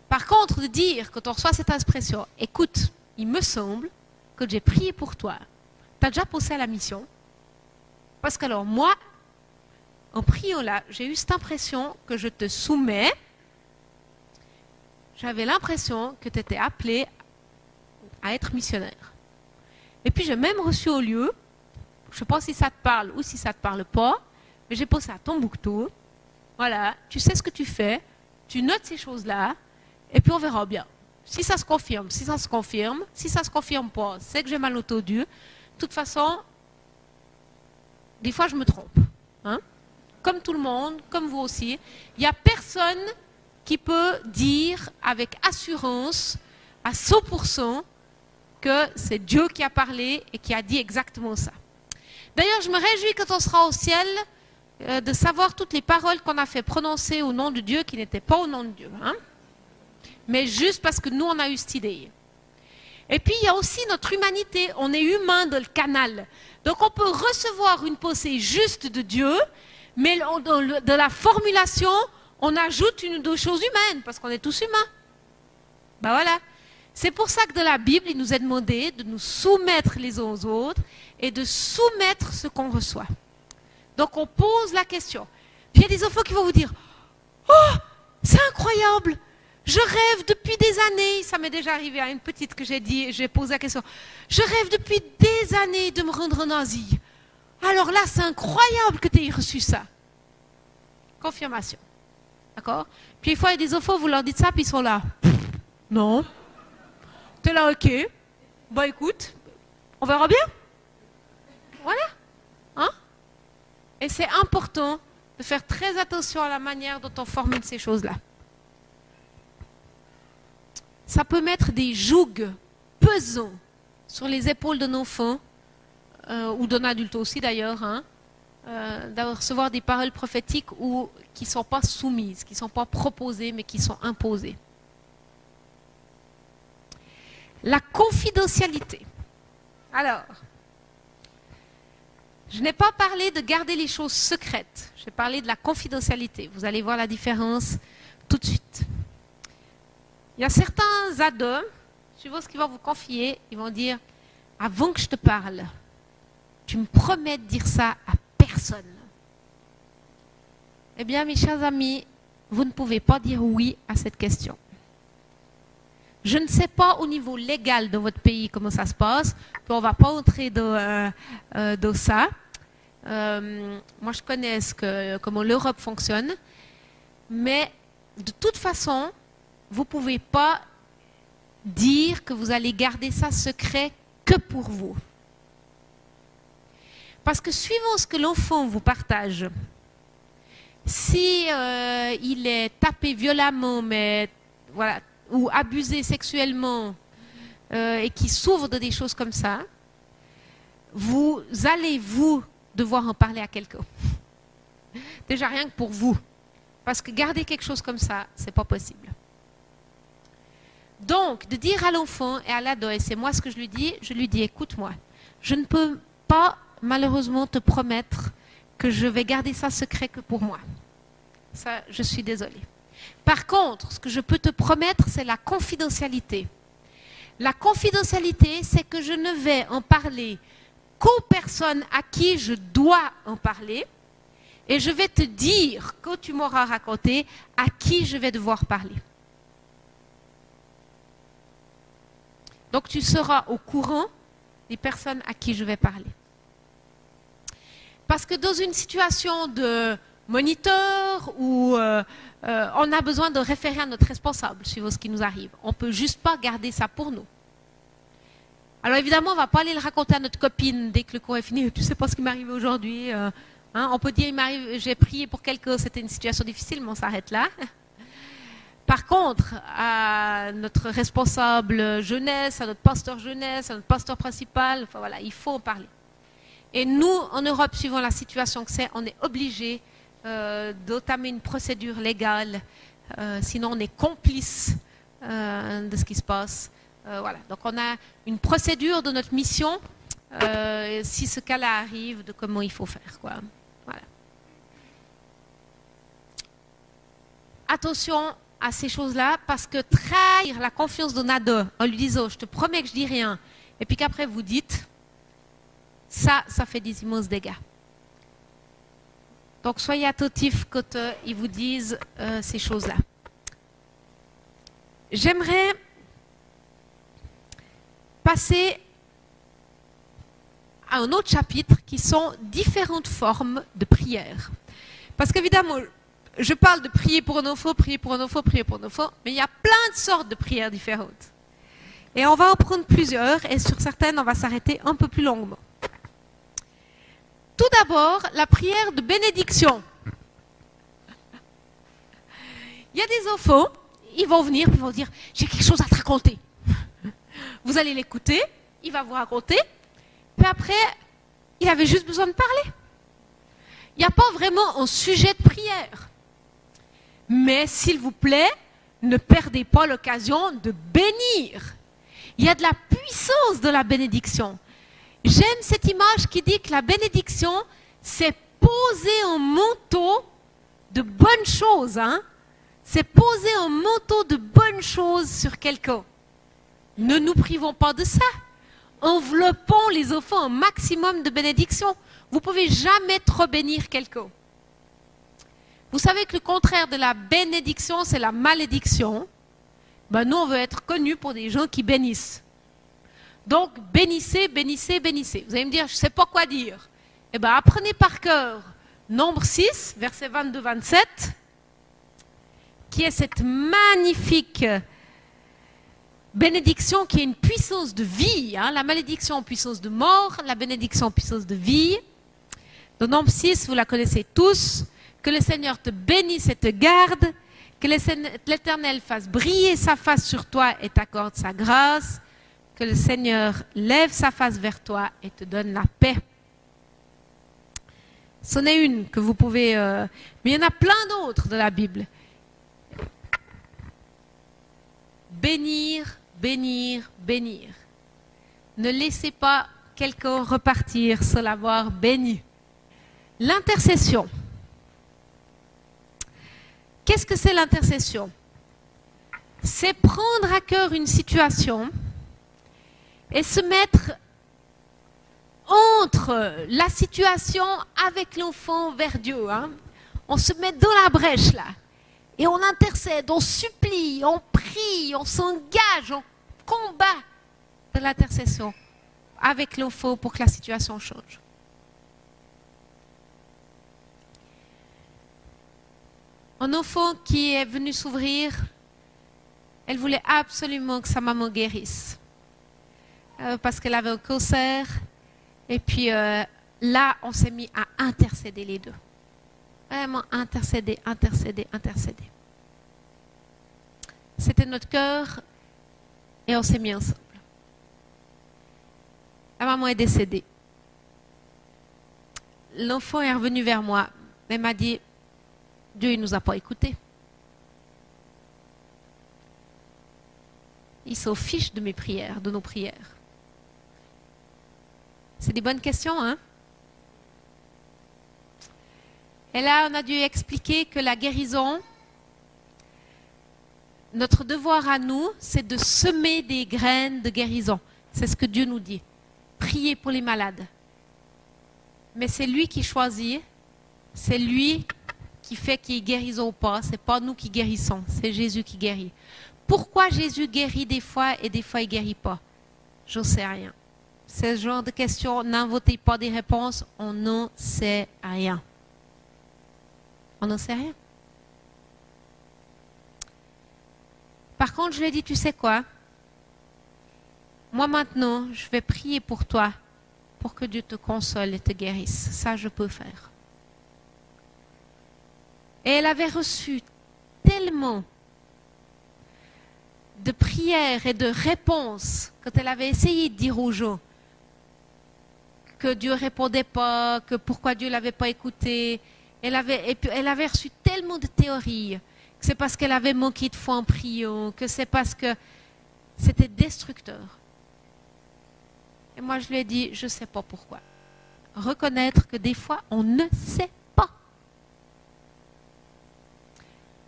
Speaker 1: Par contre, de dire, quand on reçoit cette expression, écoute, il me semble que j'ai prié pour toi. Tu as déjà pensé à la mission? Parce que alors, moi, en priant là, j'ai eu cette impression que je te soumets. J'avais l'impression que tu étais appelé à être missionnaire. Et puis j'ai même reçu au lieu, je ne sais pas si ça te parle ou si ça ne te parle pas, mais j'ai pensé à Tombouctou. Voilà, tu sais ce que tu fais, tu notes ces choses-là, et puis on verra bien. Si ça se confirme, si ça se confirme, si ça ne se confirme pas, c'est que j'ai mal entendu. De toute façon, des fois je me trompe. Hein? Comme tout le monde, comme vous aussi, il n'y a personne qui peut dire avec assurance à 100% que c'est Dieu qui a parlé et qui a dit exactement ça. D'ailleurs, je me réjouis quand on sera au ciel de savoir toutes les paroles qu'on a fait prononcer au nom de Dieu qui n'étaient pas au nom de Dieu. Hein? Mais juste parce que nous, on a eu cette idée. Et puis, il y a aussi notre humanité. On est humain dans le canal. Donc, on peut recevoir une pensée juste de Dieu, mais dans la formulation, on ajoute une ou deux choses humaines, parce qu'on est tous humains. Ben voilà. C'est pour ça que dans la Bible, il nous est demandé de nous soumettre les uns aux autres et de soumettre ce qu'on reçoit. Donc, on pose la question. Puis, il y a des enfants qui vont vous dire « Oh, c'est incroyable! Je rêve depuis des années. » Ça m'est déjà arrivé à une petite que j'ai posé la question. « Je rêve depuis des années de me rendre en Asie. Alors là, c'est incroyable que tu aies reçu ça. » Confirmation. D'accord? Puis, des fois, il y a des enfants, vous leur dites ça, puis ils sont là. « Non. » T'es là, ok. Bah écoute, on verra bien. Voilà. Hein? Et c'est important de faire très attention à la manière dont on formule ces choses-là. Ça peut mettre des jougs pesants sur les épaules d'un enfant, ou d'un adulte aussi d'ailleurs, hein, de recevoir des paroles prophétiques qui ne sont pas soumises, qui ne sont pas proposées, mais qui sont imposées. La confidentialité. Alors, je n'ai pas parlé de garder les choses secrètes. J'ai parlé de la confidentialité. Vous allez voir la différence tout de suite. Il y a certains ados, suivant ce qu'ils vont vous confier, ils vont dire « Avant que je te parle, tu me promets de dire ça à personne. » Eh bien, mes chers amis, vous ne pouvez pas dire oui à cette question. Je ne sais pas au niveau légal de votre pays comment ça se passe. On ne va pas entrer dans ça. Moi, je connais comment l'Europe fonctionne. Mais de toute façon, vous ne pouvez pas dire que vous allez garder ça secret que pour vous. Parce que suivant ce que l'enfant vous partage, si il est tapé violemment, mais voilà, ou abusé sexuellement et qui souffre de des choses comme ça, vous allez devoir en parler à quelqu'un. Déjà rien que pour vous. Parce que garder quelque chose comme ça, c'est pas possible. Donc, de dire à l'enfant et à l'ado, et c'est moi ce que je lui dis, écoute-moi, je ne peux pas malheureusement te promettre que je vais garder ça secret que pour moi. Ça, je suis désolée. Par contre, ce que je peux te promettre, c'est la confidentialité. La confidentialité, c'est que je ne vais en parler qu'aux personnes à qui je dois en parler. Et je vais te dire, quand tu m'auras raconté, à qui je vais devoir parler. Donc, tu seras au courant des personnes à qui je vais parler. Parce que dans une situation de moniteur où on a besoin de référer à notre responsable suivant ce qui nous arrive. On ne peut juste pas garder ça pour nous. Alors évidemment, on ne va pas aller le raconter à notre copine dès que le cours est fini. Tu ne sais pas ce qui m'est arrivé aujourd'hui. Hein? On peut dire, j'ai prié pour quelqu'un, c'était une situation difficile, mais on s'arrête là. Par contre, à notre responsable jeunesse, à notre pasteur jeunesse, à notre pasteur principal, enfin voilà, il faut en parler. Et nous, en Europe, suivant la situation que c'est, on est obligé d'entamer une procédure légale, sinon on est complice de ce qui se passe. Voilà. Donc on a une procédure de notre mission si ce cas-là arrive, de comment il faut faire, quoi. Voilà. Attention à ces choses-là, parce que trahir la confiance d'un ado en lui disant « je te promets que je dis rien », et puis qu'après vous dites, ça fait des immenses dégâts. Donc soyez attentifs quand ils vous disent ces choses-là. J'aimerais passer à un autre chapitre qui sont différentes formes de prière. Parce qu'évidemment, je parle de prier pour un enfant, prier pour un enfant, prier pour un enfant, mais il y a plein de sortes de prières différentes. Et on va en prendre plusieurs, et sur certaines, on va s'arrêter un peu plus longuement. Tout d'abord, la prière de bénédiction. Il y a des enfants, ils vont venir, ils vont dire, j'ai quelque chose à te raconter. Vous allez l'écouter, il va vous raconter, puis après, il avait juste besoin de parler. Il n'y a pas vraiment un sujet de prière. Mais s'il vous plaît, ne perdez pas l'occasion de bénir. Il y a de la puissance de la bénédiction. J'aime cette image qui dit que la bénédiction, c'est poser un manteau de bonnes choses. Hein? C'est poser un manteau de bonnes choses sur quelqu'un. Ne nous privons pas de ça. Enveloppons les enfants un maximum de bénédiction. Vous ne pouvez jamais trop bénir quelqu'un. Vous savez que le contraire de la bénédiction, c'est la malédiction. Ben, nous, on veut être connus pour des gens qui bénissent. Donc, bénissez, bénissez, bénissez. Vous allez me dire, je ne sais pas quoi dire. Eh bien, apprenez par cœur Nombre 6, versets 22-27, qui est cette magnifique bénédiction qui est une puissance de vie. Hein, la malédiction en puissance de mort, la bénédiction en puissance de vie. Dans Nombre 6, vous la connaissez tous. Que le Seigneur te bénisse et te garde. Que l'Éternel fasse briller sa face sur toi et t'accorde sa grâce. Que le Seigneur lève sa face vers toi et te donne la paix. C'en est une que vous pouvez... mais il y en a plein d'autres de la Bible. Bénir, bénir, bénir. Ne laissez pas quelqu'un repartir sans l'avoir béni. L'intercession. Qu'est-ce que c'est l'intercession? C'est prendre à cœur une situation et se mettre entre la situation avec l'enfant vers Dieu. Hein. On se met dans la brèche là. Et on intercède, on supplie, on prie, on s'engage, on combat de l'intercession avec l'enfant pour que la situation change. Un enfant qui est venu s'ouvrir, elle voulait absolument que sa maman guérisse. Parce qu'elle avait un cancer. Et puis là, on s'est mis à intercéder les deux. Vraiment intercéder, intercéder, intercéder. C'était notre cœur et on s'est mis ensemble. La maman est décédée. L'enfant est revenu vers moi et m'a dit, Dieu ne nous a pas écoutés. Il s'en fiche de mes prières, de nos prières. C'est des bonnes questions, hein? Et là, on a dû expliquer que la guérison, notre devoir à nous, c'est de semer des graines de guérison. C'est ce que Dieu nous dit. Priez pour les malades. Mais c'est lui qui choisit, c'est lui qui fait qu'il y ait guérison ou pas. Ce n'est pas nous qui guérissons, c'est Jésus qui guérit. Pourquoi Jésus guérit des fois et des fois il ne guérit pas? Je ne sais rien. Ce genre de questions, n'inventez pas des réponses, on n'en sait rien. On n'en sait rien. Par contre, je lui ai dit, tu sais quoi? Moi maintenant, je vais prier pour toi, pour que Dieu te console et te guérisse. Ça, je peux faire. Et elle avait reçu tellement de prières et de réponses quand elle avait essayé de dire aux gens que Dieu ne répondait pas, que pourquoi Dieu ne l'avait pas écouté. Elle avait reçu tellement de théories, que c'est parce qu'elle avait manqué de foi en priant, que c'est parce que c'était destructeur. Et moi, je lui ai dit, je ne sais pas pourquoi. Reconnaître que des fois, on ne sait pas.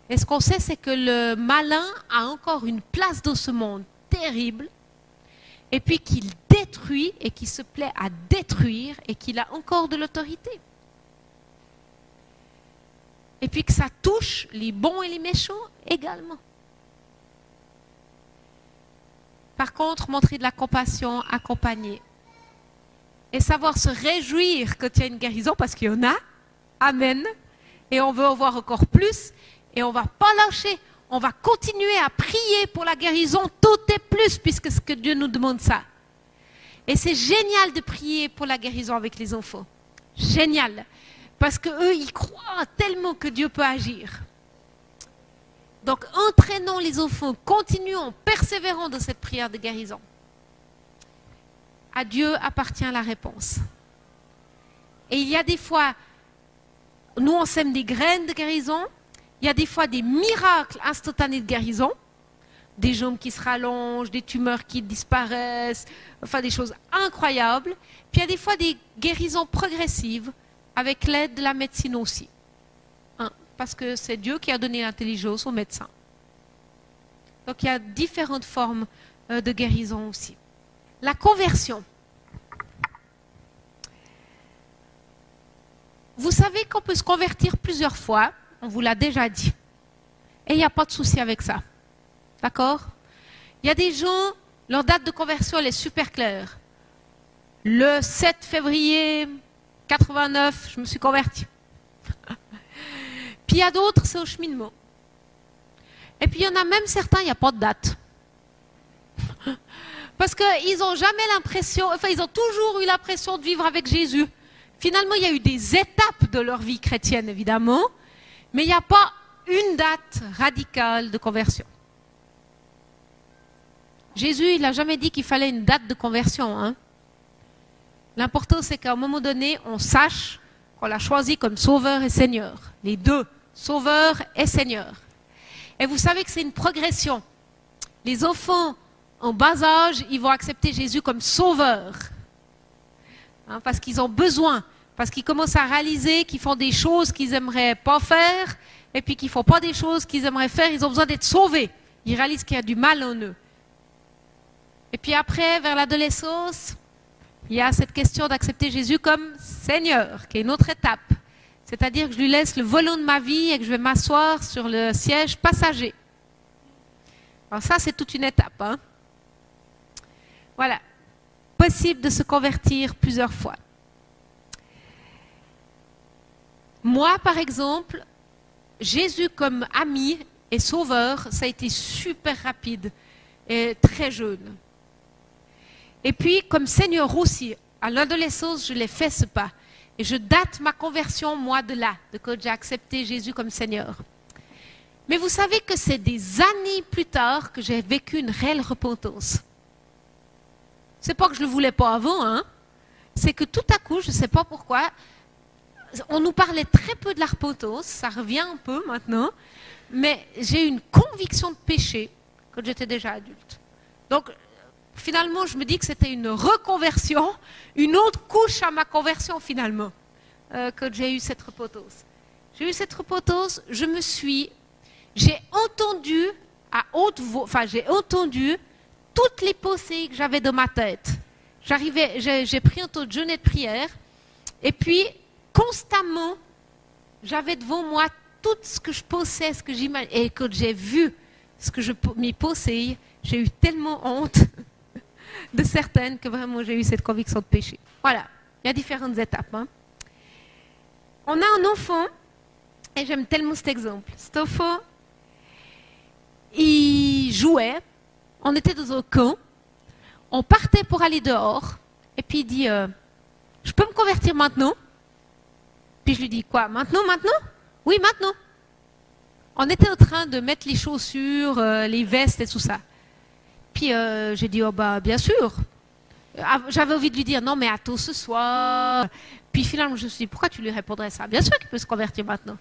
Speaker 1: Et ce qu'on sait, c'est que le malin a encore une place dans ce monde terrible, et puis qu'il détruit et qu'il se plaît à détruire et qu'il a encore de l'autorité. Et puis que ça touche les bons et les méchants également. Par contre, montrer de la compassion, accompagner. Et savoir se réjouir quand il y a une guérison, parce qu'il y en a. Amen. Et on veut en voir encore plus. Et on ne va pas lâcher. On va continuer à prier pour la guérison tout et plus, puisque ce que Dieu nous demande ça. Et c'est génial de prier pour la guérison avec les enfants. Génial. Parce qu'eux, ils croient tellement que Dieu peut agir. Donc, entraînons les enfants, continuons, persévérons dans cette prière de guérison. À Dieu appartient la réponse. Et il y a des fois, nous on sème des graines de guérison, il y a des fois des miracles instantanés de guérison, des jambes qui se rallongent, des tumeurs qui disparaissent, enfin des choses incroyables. Puis il y a des fois des guérisons progressives avec l'aide de la médecine aussi. Parce que c'est Dieu qui a donné l'intelligence aux médecins. Donc il y a différentes formes de guérison aussi. La conversion. Vous savez qu'on peut se convertir plusieurs fois, on vous l'a déjà dit. Et il n'y a pas de souci avec ça. D'accord? Il y a des gens, leur date de conversion elle est super claire. Le 7 février 89, je me suis convertie. Puis il y a d'autres, c'est au cheminement. Et puis il y en a même certains, il n'y a pas de date. Parce qu'ils n'ont jamais l'impression, enfin ils ont toujours eu l'impression de vivre avec Jésus. Finalement, il y a eu des étapes de leur vie chrétienne, évidemment, mais il n'y a pas une date radicale de conversion. Jésus, il n'a jamais dit qu'il fallait une date de conversion. Hein. L'important, c'est qu'à un moment donné, on sache qu'on l'a choisi comme sauveur et seigneur. Les deux, sauveur et seigneur. Et vous savez que c'est une progression. Les enfants en bas âge, ils vont accepter Jésus comme sauveur. Hein, parce qu'ils ont besoin. Parce qu'ils commencent à réaliser qu'ils font des choses qu'ils n'aimeraient pas faire. Et puis qu'ils ne font pas des choses qu'ils aimeraient faire. Ils ont besoin d'être sauvés. Ils réalisent qu'il y a du mal en eux. Et puis après, vers l'adolescence, il y a cette question d'accepter Jésus comme Seigneur, qui est une autre étape. C'est-à-dire que je lui laisse le volant de ma vie et que je vais m'asseoir sur le siège passager. Alors ça, c'est toute une étape. Hein. Voilà. Possible de se convertir plusieurs fois. Moi, par exemple, Jésus comme ami et sauveur, ça a été super rapide et très jeune. Et puis, comme Seigneur aussi, à l'adolescence, je l'ai fait ce pas. Et je date ma conversion, moi, de là, de quand j'ai accepté Jésus comme Seigneur. Mais vous savez que c'est des années plus tard que j'ai vécu une réelle repentance. C'est pas que je ne le voulais pas avant, hein. C'est que tout à coup, je ne sais pas pourquoi, on nous parlait très peu de la repentance, ça revient un peu maintenant, mais j'ai eu une conviction de péché quand j'étais déjà adulte. Donc, finalement, je me dis que c'était une reconversion, une autre couche à ma conversion finalement, que j'ai eu cette repentance. J'ai eu cette repentance, j'ai entendu à haute voix, j'ai entendu toutes les pensées que j'avais dans ma tête. J'ai pris un temps de jeûne et de prière, et puis constamment, j'avais devant moi tout ce que je pensais, ce que j'imaginais, et quand j'ai vu ce que je m'y pensais, j'ai eu tellement honte de certaines que vraiment j'ai eu cette conviction de péché. Voilà, il y a différentes étapes. Hein. On a un enfant, et j'aime tellement cet exemple. Cet enfant, il jouait, on était dans un camp, on partait pour aller dehors, et puis il dit, je peux me convertir maintenant? Puis je lui dis, quoi, maintenant? Oui, maintenant. On était en train de mettre les chaussures, les vestes et tout ça. Puis j'ai dit, oh bah bien sûr. J'avais envie de lui dire, non mais attends ce soir. Puis finalement je me suis dit, pourquoi tu lui répondrais ça? Bien sûr qu'il peut se convertir maintenant.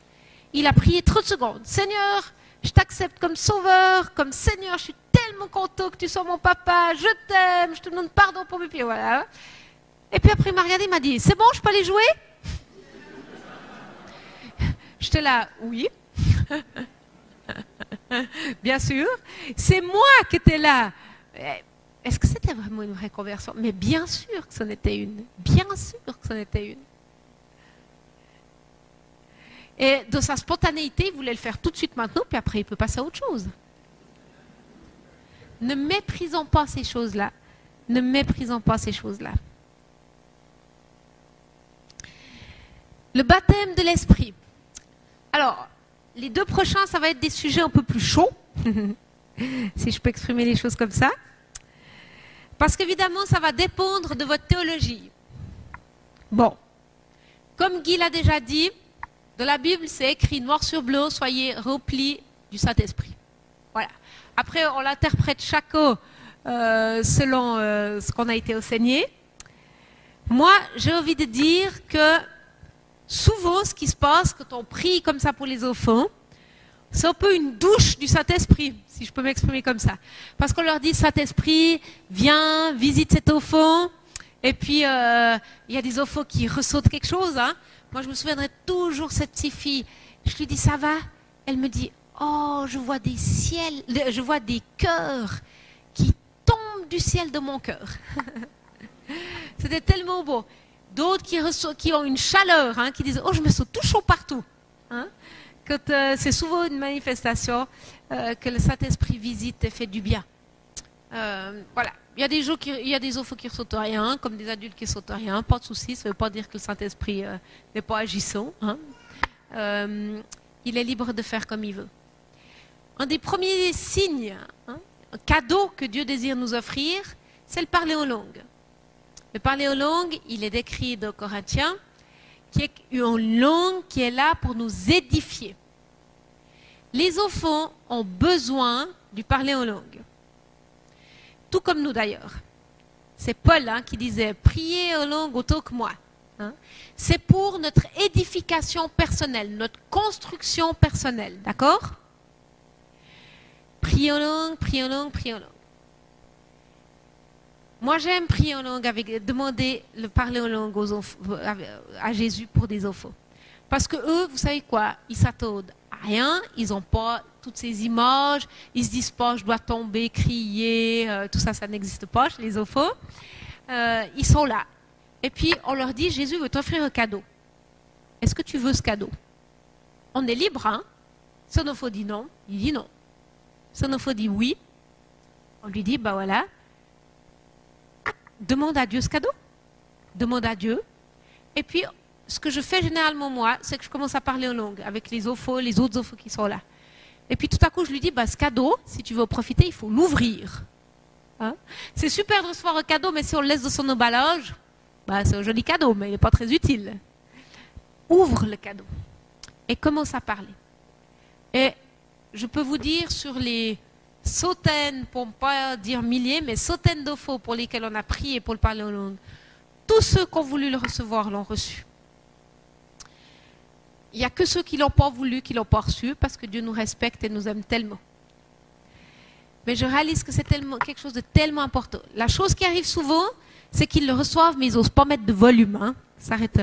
Speaker 1: Il a prié 30 secondes. Seigneur, je t'accepte comme sauveur, comme Seigneur, je suis tellement content que tu sois mon papa, je t'aime, je te demande pardon pour mes pieds, voilà. Et puis après, il m'a regardé, il m'a dit, c'est bon, je peux aller jouer? J'étais là, oui. Bien sûr. C'est moi qui étais là. Est-ce que c'était vraiment une vraie conversion? Mais bien sûr que c'en était une. Bien sûr que c'en était une. Et dans sa spontanéité, il voulait le faire tout de suite maintenant, puis après, il peut passer à autre chose. Ne méprisons pas ces choses-là. Ne méprisons pas ces choses-là. Le baptême de l'esprit. Alors, les deux prochains, ça va être des sujets un peu plus chauds, si je peux exprimer les choses comme ça. Parce qu'évidemment, ça va dépendre de votre théologie. Bon, comme Guy l'a déjà dit, dans la Bible, c'est écrit noir sur bleu, soyez remplis du Saint-Esprit. Voilà. Après, on l'interprète chacun selon ce qu'on a été enseigné. Moi, j'ai envie de dire que souvent, ce qui se passe quand on prie comme ça pour les enfants, c'est un peu une douche du Saint-Esprit, si je peux m'exprimer comme ça. Parce qu'on leur dit, Saint-Esprit, viens, visite cet enfant. Et puis, il y a des enfants qui ressentent quelque chose. Hein. Moi, je me souviendrai toujours de cette petite fille. Je lui dis, ça va? Elle me dit, oh, je vois des ciels, je vois des cœurs qui tombent du ciel de mon cœur. C'était tellement beau. D'autres qui ont une chaleur, hein, qui disent « Oh, je me sens tout chaud partout hein. ». C'est souvent une manifestation que le Saint-Esprit visite et fait du bien. Voilà. Il y a des enfants qui ne ressentent rien, comme des adultes qui ne ressentent rien. Pas de souci, ça ne veut pas dire que le Saint-Esprit n'est pas agissant. Hein. Il est libre de faire comme il veut. Un des premiers signes, hein, un cadeau que Dieu désire nous offrir, c'est le parler en langue. Le parler en langue, il est décrit dans Corinthiens, qui est une langue qui est là pour nous édifier. Les enfants ont besoin du parler en langue. Tout comme nous d'ailleurs. C'est Paul hein, qui disait « Priez en langue autant que moi hein. ». C'est pour notre édification personnelle, notre construction personnelle. D'accord? Priez en langue, priez en langue, priez en langue. Moi, j'aime prier en langue, demander le parler en langue à Jésus pour des enfants. Parce que eux, vous savez quoi, ils s'attendent à rien, ils n'ont pas toutes ces images, ils se disent pas, je dois tomber, crier, tout ça, ça n'existe pas chez les enfants. Ils sont là. Et puis, on leur dit, Jésus veut t'offrir un cadeau. Est-ce que tu veux ce cadeau? On est libre, hein? Si un enfant dit non, il dit non. Si un enfant dit oui, on lui dit, bah voilà, demande à Dieu ce cadeau, demande à Dieu. Et puis, ce que je fais généralement, moi, c'est que je commence à parler en langue avec les autres enfants qui sont là. Et puis, tout à coup, je lui dis, bah, ce cadeau, si tu veux en profiter, il faut l'ouvrir. Hein? C'est super de recevoir un cadeau, mais si on le laisse dans son emballage, bah, c'est un joli cadeau, mais il n'est pas très utile. Ouvre le cadeau et commence à parler. Et je peux vous dire, sur les centaines, pour ne pas dire milliers, mais centaines d'enfants pour lesquels on a prié pour le parler en langue, tous ceux qui ont voulu le recevoir l'ont reçu. Il n'y a que ceux qui ne l'ont pas voulu, qui ne l'ont pas reçu, parce que Dieu nous respecte et nous aime tellement. Mais je réalise que c'est quelque chose de tellement important. La chose qui arrive souvent, c'est qu'ils le reçoivent, mais ils n'osent pas mettre de volume. Hein. Ça arrête.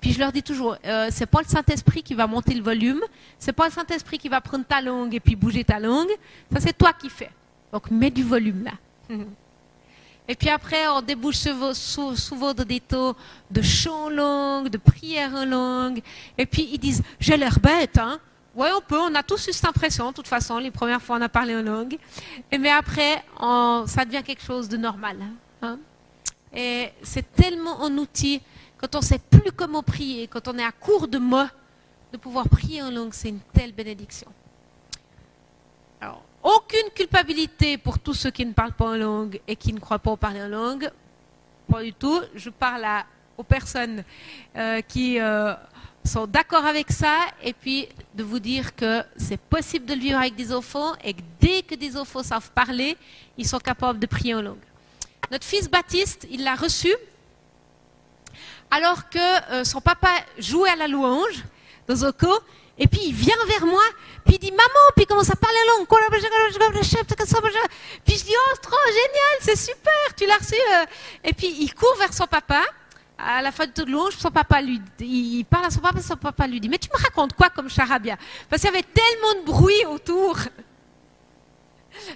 Speaker 1: Puis je leur dis toujours, c'est pas le Saint-Esprit qui va monter le volume, c'est pas le Saint-Esprit qui va prendre ta langue et puis bouger ta langue, ça c'est toi qui fais. Donc mets du volume là. Et puis après, on débouche souvent de des taux de chant en langue, de prière en langue. Et puis ils disent, j'ai l'air bête, hein. Ouais, on a tous eu cette impression, de toute façon, les premières fois on a parlé en langue. Mais après, ça devient quelque chose de normal. Hein. Et c'est tellement un outil, quand on ne sait plus comment prier, quand on est à court de mots, de pouvoir prier en langue, c'est une telle bénédiction. Alors, aucune culpabilité pour tous ceux qui ne parlent pas en langue et qui ne croient pas parler en langue. Pas du tout. Je parle aux personnes qui sont d'accord avec ça et puis de vous dire que c'est possible de le vivre avec des enfants et que dès que des enfants savent parler, ils sont capables de prier en langue. Notre fils Baptiste, il l'a reçu alors que son papa jouait à la louange dans un camp Et puis il vient vers moi, puis il dit maman, puis il commence à parler langue. Puis je dis oh c'est trop génial, c'est super, tu l'as reçu. Et puis il court vers son papa. À la fin de tout le long, il parle à son papa lui dit mais tu me racontes quoi comme charabia? Parce qu'il y avait tellement de bruit autour.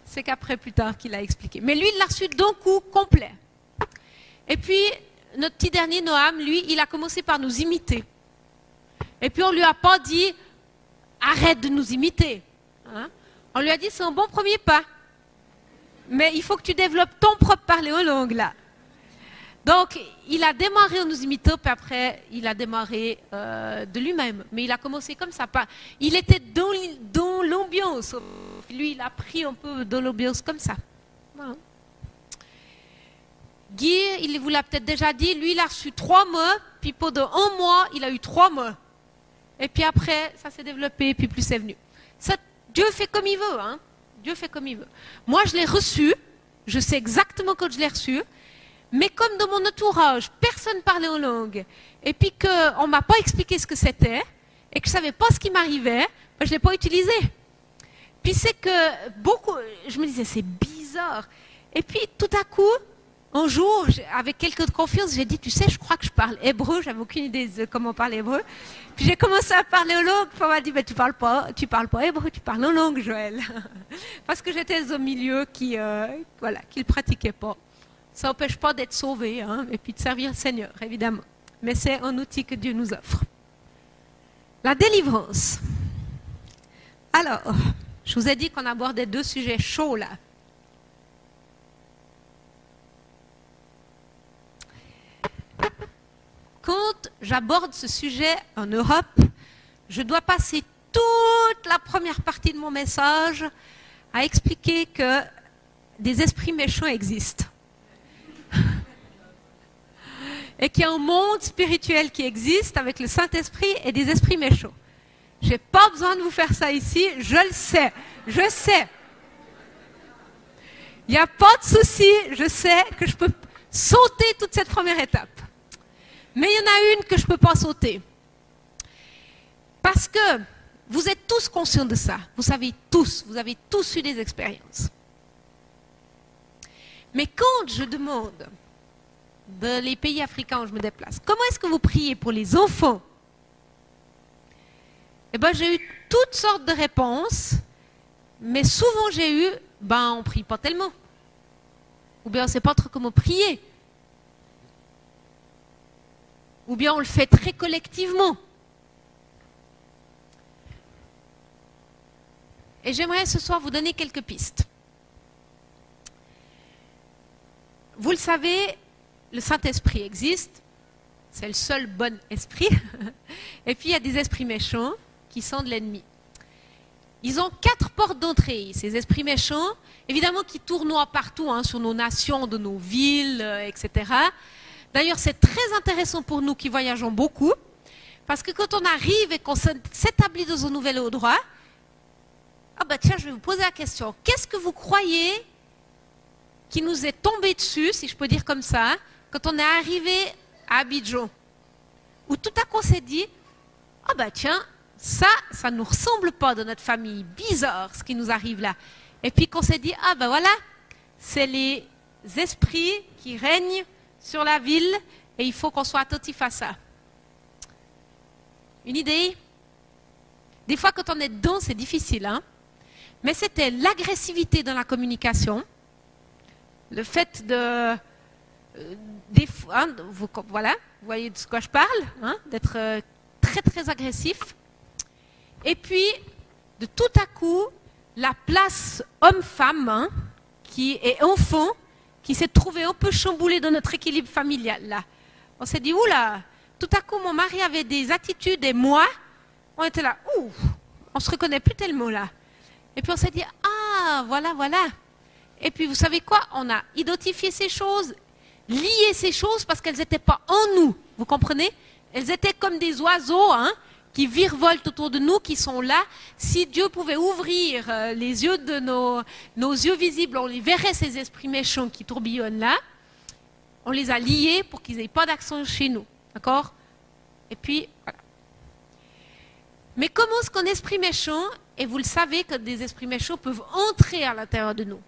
Speaker 1: C'est qu'après plus tard qu'il a expliqué. Mais lui il l'a reçu d'un coup complet. Et puis notre petit dernier Noam, lui, il a commencé par nous imiter. Et puis on lui a pas dit arrête de nous imiter. Hein? On lui a dit c'est un bon premier pas. Mais il faut que tu développes ton propre parler aux langues là. Donc il a démarré en nous imitant, puis après il a démarré de lui-même. Mais il a commencé comme ça. Il était dans l'ambiance. Lui il a pris un peu dans l'ambiance comme ça. Voilà. Guy, il vous l'a peut-être déjà dit, lui il a reçu 3 mois, puis pendant 1 mois il a eu 3 mois. Et puis après, ça s'est développé, et puis plus c'est venu. Ça, Dieu fait comme il veut, hein. Dieu fait comme il veut. Moi, je l'ai reçu, je sais exactement quand je l'ai reçu, mais comme dans mon entourage, personne parlait en langue, et puis qu'on ne m'a pas expliqué ce que c'était, et que je ne savais pas ce qui m'arrivait, ben, je ne l'ai pas utilisé. Puis c'est que je me disais, c'est bizarre. Et puis tout à coup, un jour, avec quelques de confiance, j'ai dit, tu sais, je crois que je parle hébreu, j'avais aucune idée de comment parler hébreu. Puis j'ai commencé à parler en langue, puis on m'a dit, mais tu parles pas hébreu, tu parles en langue, Joël. Parce que j'étais au milieu qui le pratiquait pas. Ça n'empêche pas d'être sauvé, hein, et puis de servir le Seigneur, évidemment. Mais c'est un outil que Dieu nous offre. La délivrance. Alors, je vous ai dit qu'on abordait 2 sujets chauds là. Quand j'aborde ce sujet en Europe, je dois passer toute la première partie de mon message à expliquer que des esprits méchants existent. Et qu'il y a un monde spirituel qui existe avec le Saint-Esprit et des esprits méchants. Je n'ai pas besoin de vous faire ça ici, je le sais, je sais. Il n'y a pas de souci, je sais que je peux sauter toute cette première étape. Mais il y en a une que je ne peux pas sauter. Parce que vous êtes tous conscients de ça. Vous avez tous eu des expériences. Mais quand je demande dans les pays africains où je me déplace, comment est-ce que vous priez pour les enfants? Eh bien, j'ai eu toutes sortes de réponses, mais souvent j'ai eu, on ne prie pas tellement. Ou bien on ne sait pas trop comment prier. Ou bien on le fait très collectivement. Et j'aimerais ce soir vous donner quelques pistes. Vous le savez, le Saint-Esprit existe, c'est le seul bon esprit. Et puis il y a des esprits méchants qui sont de l'ennemi. Ils ont 4 portes d'entrée, ces esprits méchants, évidemment qui tournoient partout, hein, sur nos nations, de nos villes, etc. D'ailleurs, c'est très intéressant pour nous qui voyageons beaucoup, parce que quand on arrive et qu'on s'établit dans un nouvel endroit, tiens, je vais vous poser la question. Qu'est-ce que vous croyez qui nous est tombé dessus, si je peux dire comme ça, quand on est arrivé à Abidjan, où tout à coup on s'est dit, tiens, ça ne nous ressemble pas dans notre famille, bizarre ce qui nous arrive là. Et puis qu'on s'est dit, voilà, c'est les esprits qui règnent sur la ville et il faut qu'on soit attentif à ça. Une idée? Des fois quand on est dedans, c'est difficile, hein? Mais c'était l'agressivité dans la communication, le fait de... voilà, vous voyez de ce que je parle, hein, d'être très très agressif. Et puis, de tout à coup, la place homme-femme, hein, qui est enfant, qui s'est trouvée un peu chamboulée dans notre équilibre familial. Là. On s'est dit, oula, tout à coup mon mari avait des attitudes et moi, on était là, ouh, on se reconnaît plus tellement là. Et puis on s'est dit, voilà. Et puis vous savez quoi, on a identifié ces choses, lié ces choses parce qu'elles n'étaient pas en nous, vous comprenez? Elles étaient comme des oiseaux, hein, qui virevoltent autour de nous, qui sont là. Si Dieu pouvait ouvrir les yeux de nos yeux visibles, on les verrait ces esprits méchants qui tourbillonnent là. On les a liés pour qu'ils n'aient pas d'accent chez nous. D'accord? Et puis, voilà. Mais comment est-ce qu'un esprit méchant, et vous le savez que des esprits méchants peuvent entrer à l'intérieur de nous.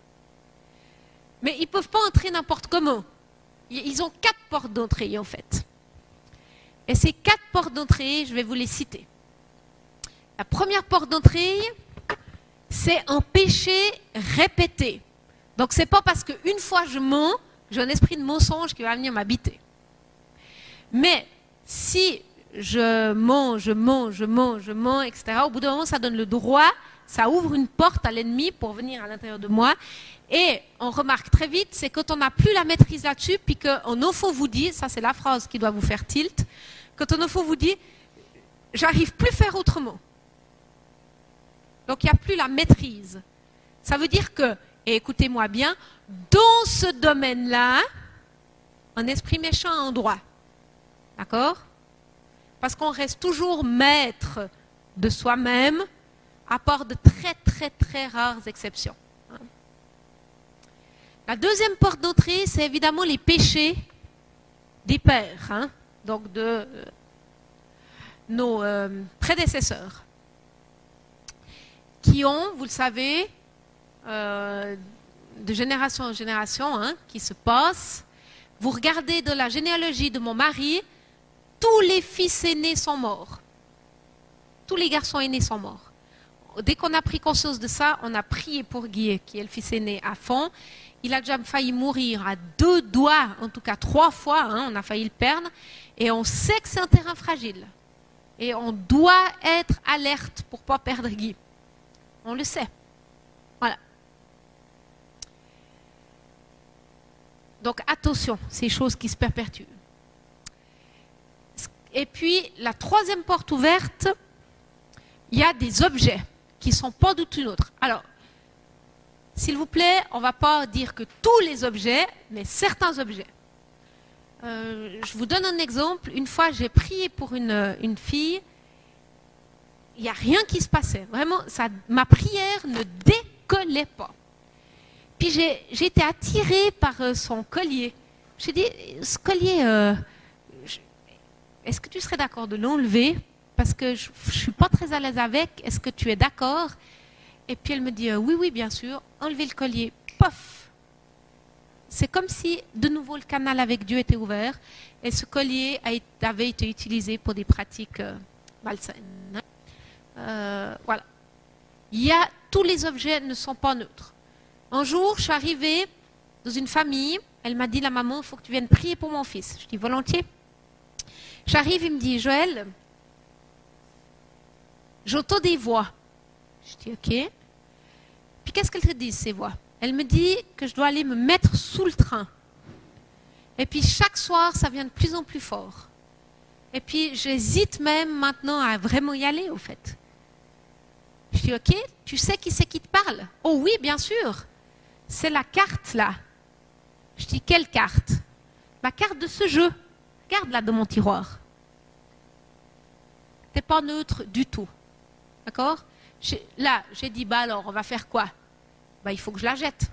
Speaker 1: Mais ils ne peuvent pas entrer n'importe comment. Ils ont 4 portes d'entrée en fait. Et ces 4 portes d'entrée, je vais vous les citer. La première porte d'entrée, c'est un péché répété. Donc ce n'est pas parce qu'une fois je mens, j'ai un esprit de mensonge qui va venir m'habiter. Mais si je mens, etc., au bout d'un moment, ça donne le droit, ça ouvre une porte à l'ennemi pour venir à l'intérieur de moi. Et on remarque très vite, c'est quand on n'a plus la maîtrise là-dessus, puis qu'en enfant vous dit, ça c'est la phrase qui doit vous faire tilt, quand un enfant vous dit, j'arrive plus à faire autrement. Donc il n'y a plus la maîtrise. Ça veut dire que, et écoutez-moi bien, dans ce domaine-là, un esprit méchant a un droit. D'accord ? Parce qu'on reste toujours maître de soi-même, à part de très très très rares exceptions. La deuxième porte d'entrée, c'est évidemment les péchés des pères, donc de nos prédécesseurs, qui ont, vous le savez, de génération en génération, qui se passent. Vous regardez de la généalogie de mon mari, tous les fils aînés sont morts. Tous les garçons aînés sont morts. Dès qu'on a pris conscience de ça, on a prié pour Guy, qui est le fils aîné, à fond. Il a déjà failli mourir à 2 doigts, en tout cas 3 fois, on a failli le perdre. Et on sait que c'est un terrain fragile. Et on doit être alerte pour ne pas perdre Guy. On le sait. Voilà. Donc attention, ces choses qui se perpétuent. Et puis, la troisième porte ouverte, il y a des objets qui ne sont pas du tout nôtres. Alors, s'il vous plaît, on ne va pas dire que tous les objets, mais certains objets. Je vous donne un exemple. Une fois, j'ai prié pour une fille. Il n'y a rien qui se passait. Vraiment, ma prière ne décollait pas. Puis j'ai été attirée par son collier. J'ai dit, ce collier, est-ce que tu serais d'accord de l'enlever? Parce que je ne suis pas très à l'aise avec. Est-ce que tu es d'accord? Et puis elle me dit, oui, oui, bien sûr. Enlevez le collier. Pof! C'est comme si, de nouveau, le canal avec Dieu était ouvert. Et ce collier avait été utilisé pour des pratiques malsaines. Voilà. Tous les objets ne sont pas neutres. Un jour, je suis arrivée dans une famille. Elle m'a dit, la maman, il faut que tu viennes prier pour mon fils. Je dis, volontiers. J'arrive, il me dit, Joël, j'entends des voix. Je dis, ok. Puis qu'est-ce qu'elle te dit, ces voix? Elle me dit que je dois aller me mettre sous le train. Et puis chaque soir, ça vient de plus en plus fort. Et puis j'hésite même maintenant à vraiment y aller, au fait. Je dis, ok, tu sais qui c'est qui te parle? Oh oui, bien sûr. C'est la carte, là. Je dis, quelle carte? La carte de ce jeu. Regarde-la dans mon tiroir. T'es pas neutre du tout. D'accord? Là, j'ai dit, bah alors, on va faire quoi? Bah, il faut que je la jette.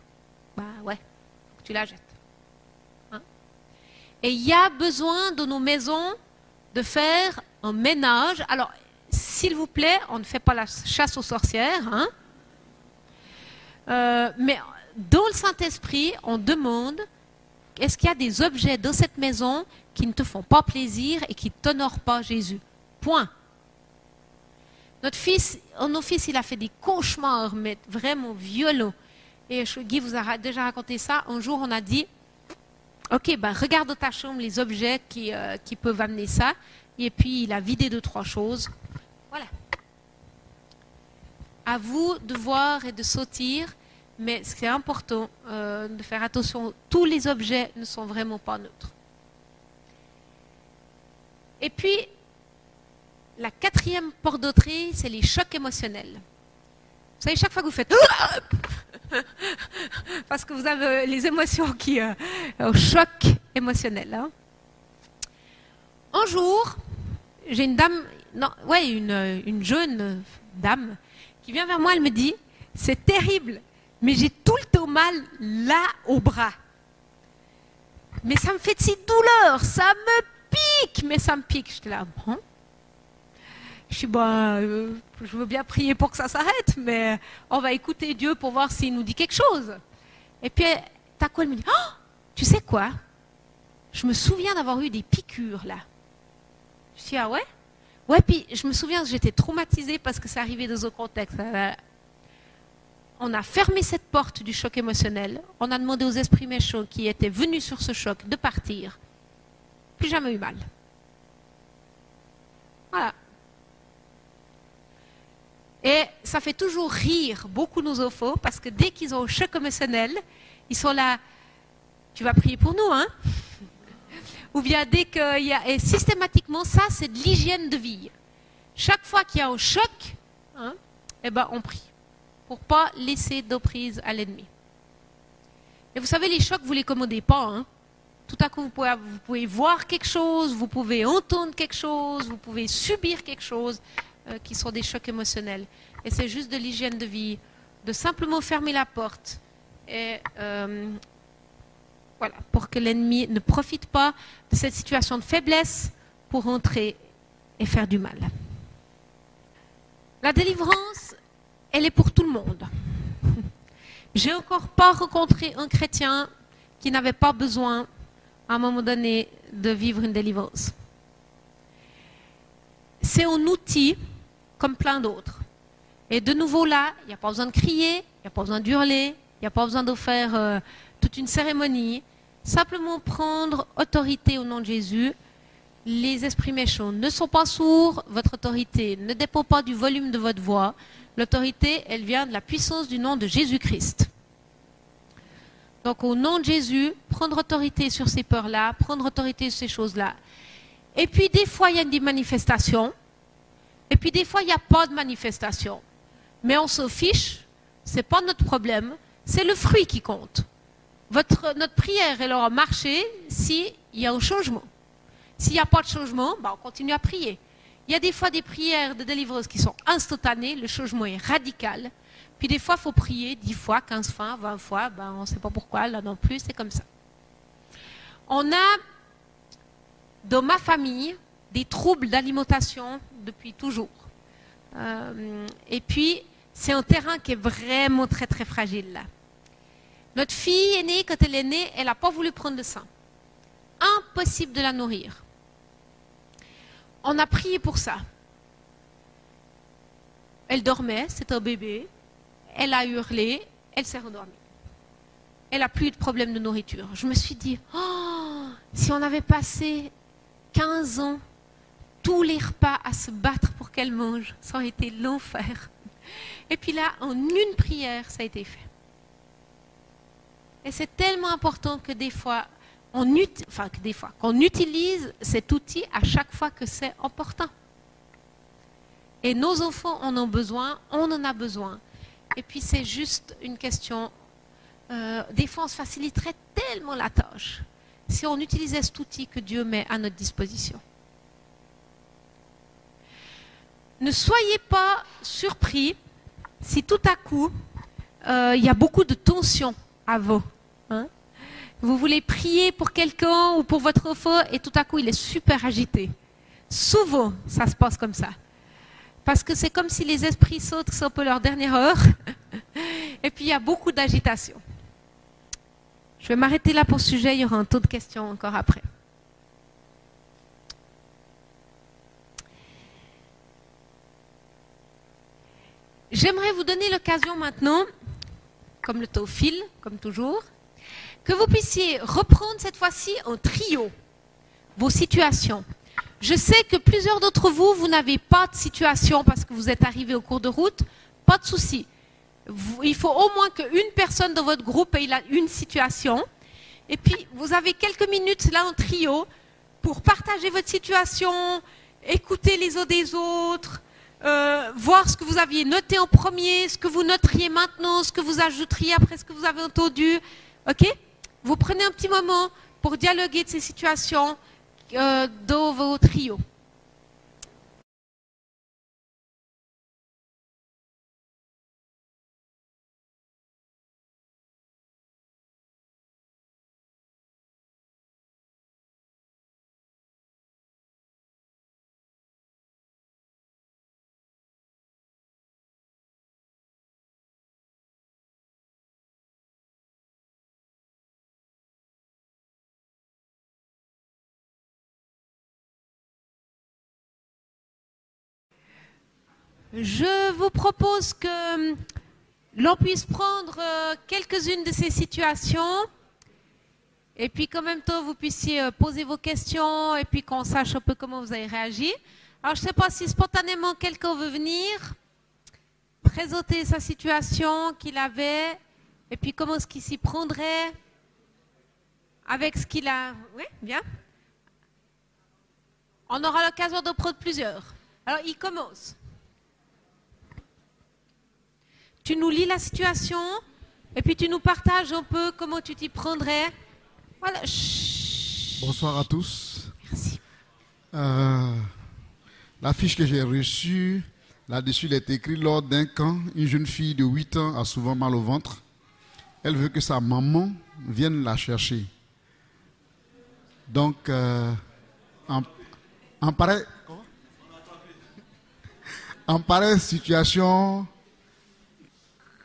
Speaker 1: Bah ouais, il faut que tu la jettes. Et il y a besoin de nos maisons de faire un ménage. Alors, s'il vous plaît, on ne fait pas la chasse aux sorcières. Mais dans le Saint-Esprit, on demande, est-ce qu'il y a des objets dans cette maison qui ne te font pas plaisir et qui ne t'honorent pas Jésus? Point. Notre fils, il a fait des cauchemars, mais vraiment violents. Et Guy vous a déjà raconté ça. Un jour, on a dit, ok, ben, regarde dans ta chambre les objets qui peuvent amener ça. Et puis, il a vidé 2-3 choses. Voilà. À vous de voir et de sortir. Mais c'est important de faire attention. Tous les objets ne sont vraiment pas neutres. Et puis, la 4e porte d'entrée, c'est les chocs émotionnels. Vous savez, chaque fois que vous faites... parce que vous avez les émotions qui... au choc émotionnel. Un jour, j'ai une dame... Non, ouais, une jeune dame qui vient vers moi, elle me dit, c'est terrible, mais j'ai tout le temps mal là au bras. Mais ça me fait si douleur, ça me pique, mais ça me pique. J'étais là, bon... Je dis, ben, je veux bien prier pour que ça s'arrête, mais on va écouter Dieu pour voir s'il nous dit quelque chose. Et puis, t'as quoi, elle me dit, oh, tu sais quoi? Je me souviens d'avoir eu des piqûres là. Je dis, ah ouais? Ouais, puis je me souviens que j'étais traumatisée parce que c'est arrivé dans un contexte. On a fermé cette porte du choc émotionnel. On a demandé aux esprits méchants qui étaient venus sur ce choc de partir. Plus jamais eu mal. Voilà. Et ça fait toujours rire beaucoup nos enfants parce que dès qu'ils ont un choc émotionnel, ils sont là, tu vas prier pour nous, hein? Ou bien dès qu'il y a... Et systématiquement, ça, c'est de l'hygiène de vie. Chaque fois qu'il y a un choc, hein, eh ben, on prie pour ne pas laisser d'emprise à l'ennemi. Et vous savez, les chocs, vous ne les commandez pas. Hein. Tout à coup, vous pouvez voir quelque chose, vous pouvez entendre quelque chose, vous pouvez subir quelque chose qui sont des chocs émotionnels. Et c'est juste de l'hygiène de vie, de simplement fermer la porte et voilà, pour que l'ennemi ne profite pas de cette situation de faiblesse pour entrer et faire du mal. La délivrance, elle est pour tout le monde. J'ai encore pas rencontré un chrétien qui n'avait pas besoin, à un moment donné, de vivre une délivrance. C'est un outil comme plein d'autres. Et de nouveau là, il n'y a pas besoin de crier, il n'y a pas besoin d'hurler, il n'y a pas besoin de faire toute une cérémonie. Simplement prendre autorité au nom de Jésus. Les esprits méchants ne sont pas sourds, votre autorité ne dépend pas du volume de votre voix. L'autorité, elle vient de la puissance du nom de Jésus-Christ. Donc au nom de Jésus, prendre autorité sur ces peurs-là, prendre autorité sur ces choses-là. Et puis des fois, il y a des manifestations, et puis des fois, il n'y a pas de manifestation. Mais on se fiche, ce n'est pas notre problème, c'est le fruit qui compte. Notre prière, elle aura marché s'il y a un changement. S'il n'y a pas de changement, ben on continue à prier. Il y a des fois des prières de délivrance qui sont instantanées, le changement est radical. Puis des fois, il faut prier 10 fois, 15 fois, 20 fois, ben on ne sait pas pourquoi, là non plus, c'est comme ça. On a, dans ma famille, des troubles d'alimentation depuis toujours. Et puis, c'est un terrain qui est vraiment très très fragile là. Notre fille est née, quand elle est née, elle n'a pas voulu prendre le sein. Impossible de la nourrir. On a prié pour ça. Elle dormait, c'était un bébé. Elle a hurlé, elle s'est rendormie. Elle n'a plus de problème de nourriture. Je me suis dit, oh, si on avait passé 15 ans, tous les repas à se battre pour qu'elle mange, ça aurait été l'enfer. Et puis là, en une prière, ça a été fait. Et c'est tellement important que des fois, qu'on utilise cet outil à chaque fois que c'est important. Et nos enfants en ont besoin, on en a besoin. Et puis c'est juste une question, des fois on se faciliterait tellement la tâche si on utilisait cet outil que Dieu met à notre disposition. Ne soyez pas surpris si tout à coup, il y a beaucoup de tension à vous. Hein? Vous voulez prier pour quelqu'un ou pour votre enfant et tout à coup il est super agité. Souvent, ça se passe comme ça. Parce que c'est comme si les esprits sautent, c'est un peu leur dernière heure. Et puis il y a beaucoup d'agitation. Je vais m'arrêter là pour ce sujet, il y aura un taux de questions encore après. J'aimerais vous donner l'occasion maintenant, comme le temps file, comme toujours, que vous puissiez reprendre cette fois-ci en trio vos situations. Je sais que plusieurs d'entre vous, vous n'avez pas de situation parce que vous êtes arrivés au cours de route. Pas de souci. Il faut au moins qu'une personne dans votre groupe ait une situation. Et puis, vous avez quelques minutes là en trio pour partager votre situation, écouter les uns des autres, voir ce que vous aviez noté en premier, ce que vous noteriez maintenant, ce que vous ajouteriez après ce que vous avez entendu. OK? Vous prenez un petit moment pour dialoguer de ces situations dans vos trios. Je vous propose que l'on puisse prendre quelques-unes de ces situations et puis qu'en même temps vous puissiez poser vos questions et puis qu'on sache un peu comment vous avez réagi. Alors je ne sais pas si spontanément quelqu'un veut venir présenter sa situation qu'il avait et puis comment est-ce qu'il s'y prendrait avec ce qu'il a. Oui, bien. On aura l'occasion d'en prendre plusieurs. Alors il commence. Tu nous lis la situation et puis tu nous partages un peu comment tu t'y prendrais. Voilà. Chut.
Speaker 2: Bonsoir à tous.
Speaker 1: Merci.
Speaker 2: La fiche que j'ai reçue, là-dessus, il est écrit: lors d'un camp, une jeune fille de 8 ans a souvent mal au ventre. Elle veut que sa maman vienne la chercher. Donc, en pareille situation,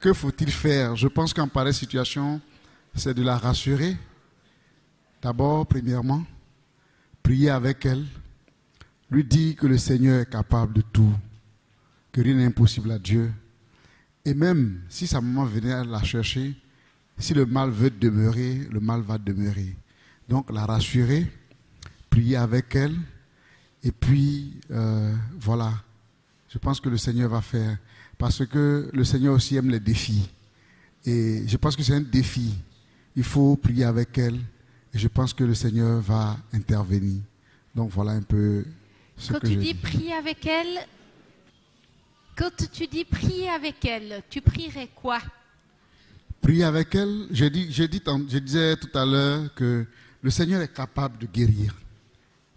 Speaker 2: que faut-il faire? Je pense qu'en pareille situation, c'est de la rassurer. D'abord, premièrement, prier avec elle, lui dire que le Seigneur est capable de tout, que rien n'est impossible à Dieu. Et même si sa maman venait la chercher, si le mal veut demeurer, le mal va demeurer. Donc la rassurer, prier avec elle, et puis voilà, je pense que le Seigneur va faire, parce que le Seigneur aussi aime les défis. Et je pense que c'est un défi. Il faut prier avec elle, et je pense que le Seigneur va intervenir. Donc voilà un peu ce
Speaker 1: Quand
Speaker 2: que
Speaker 1: tu
Speaker 2: je
Speaker 1: dis
Speaker 2: dis.
Speaker 1: prier avec elle, tu prierais quoi?
Speaker 2: Prier avec elle, je disais tout à l'heure que le Seigneur est capable de guérir.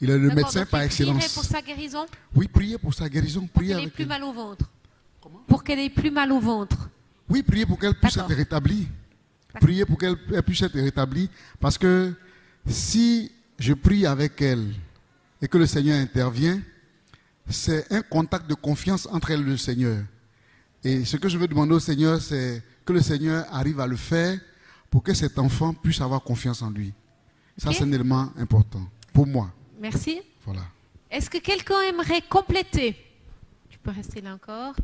Speaker 2: Il est le
Speaker 1: D'accord,
Speaker 2: médecin
Speaker 1: donc
Speaker 2: par
Speaker 1: tu prierais
Speaker 2: excellence.
Speaker 1: pour sa guérison?
Speaker 2: Oui, prier pour sa guérison.
Speaker 1: Pour
Speaker 2: Prier
Speaker 1: qu'elle ait
Speaker 2: avec
Speaker 1: plus
Speaker 2: elle.
Speaker 1: mal au ventre.
Speaker 2: Comment?
Speaker 1: Pour qu'elle ait plus mal au ventre.
Speaker 2: Oui, prier pour qu'elle puisse
Speaker 1: D'accord.
Speaker 2: être rétablie.
Speaker 1: D'accord.
Speaker 2: Prier pour qu'elle puisse être rétablie. Parce que si je prie avec elle et que le Seigneur intervient, c'est un contact de confiance entre elle et le Seigneur. Et ce que je veux demander au Seigneur, c'est que le Seigneur arrive à le faire pour que cet enfant puisse avoir confiance en lui. Ça,
Speaker 1: Ok.
Speaker 2: c'est un élément important pour moi.
Speaker 1: Merci.
Speaker 2: Voilà.
Speaker 1: Est-ce que quelqu'un aimerait compléter? Tu peux rester là encore.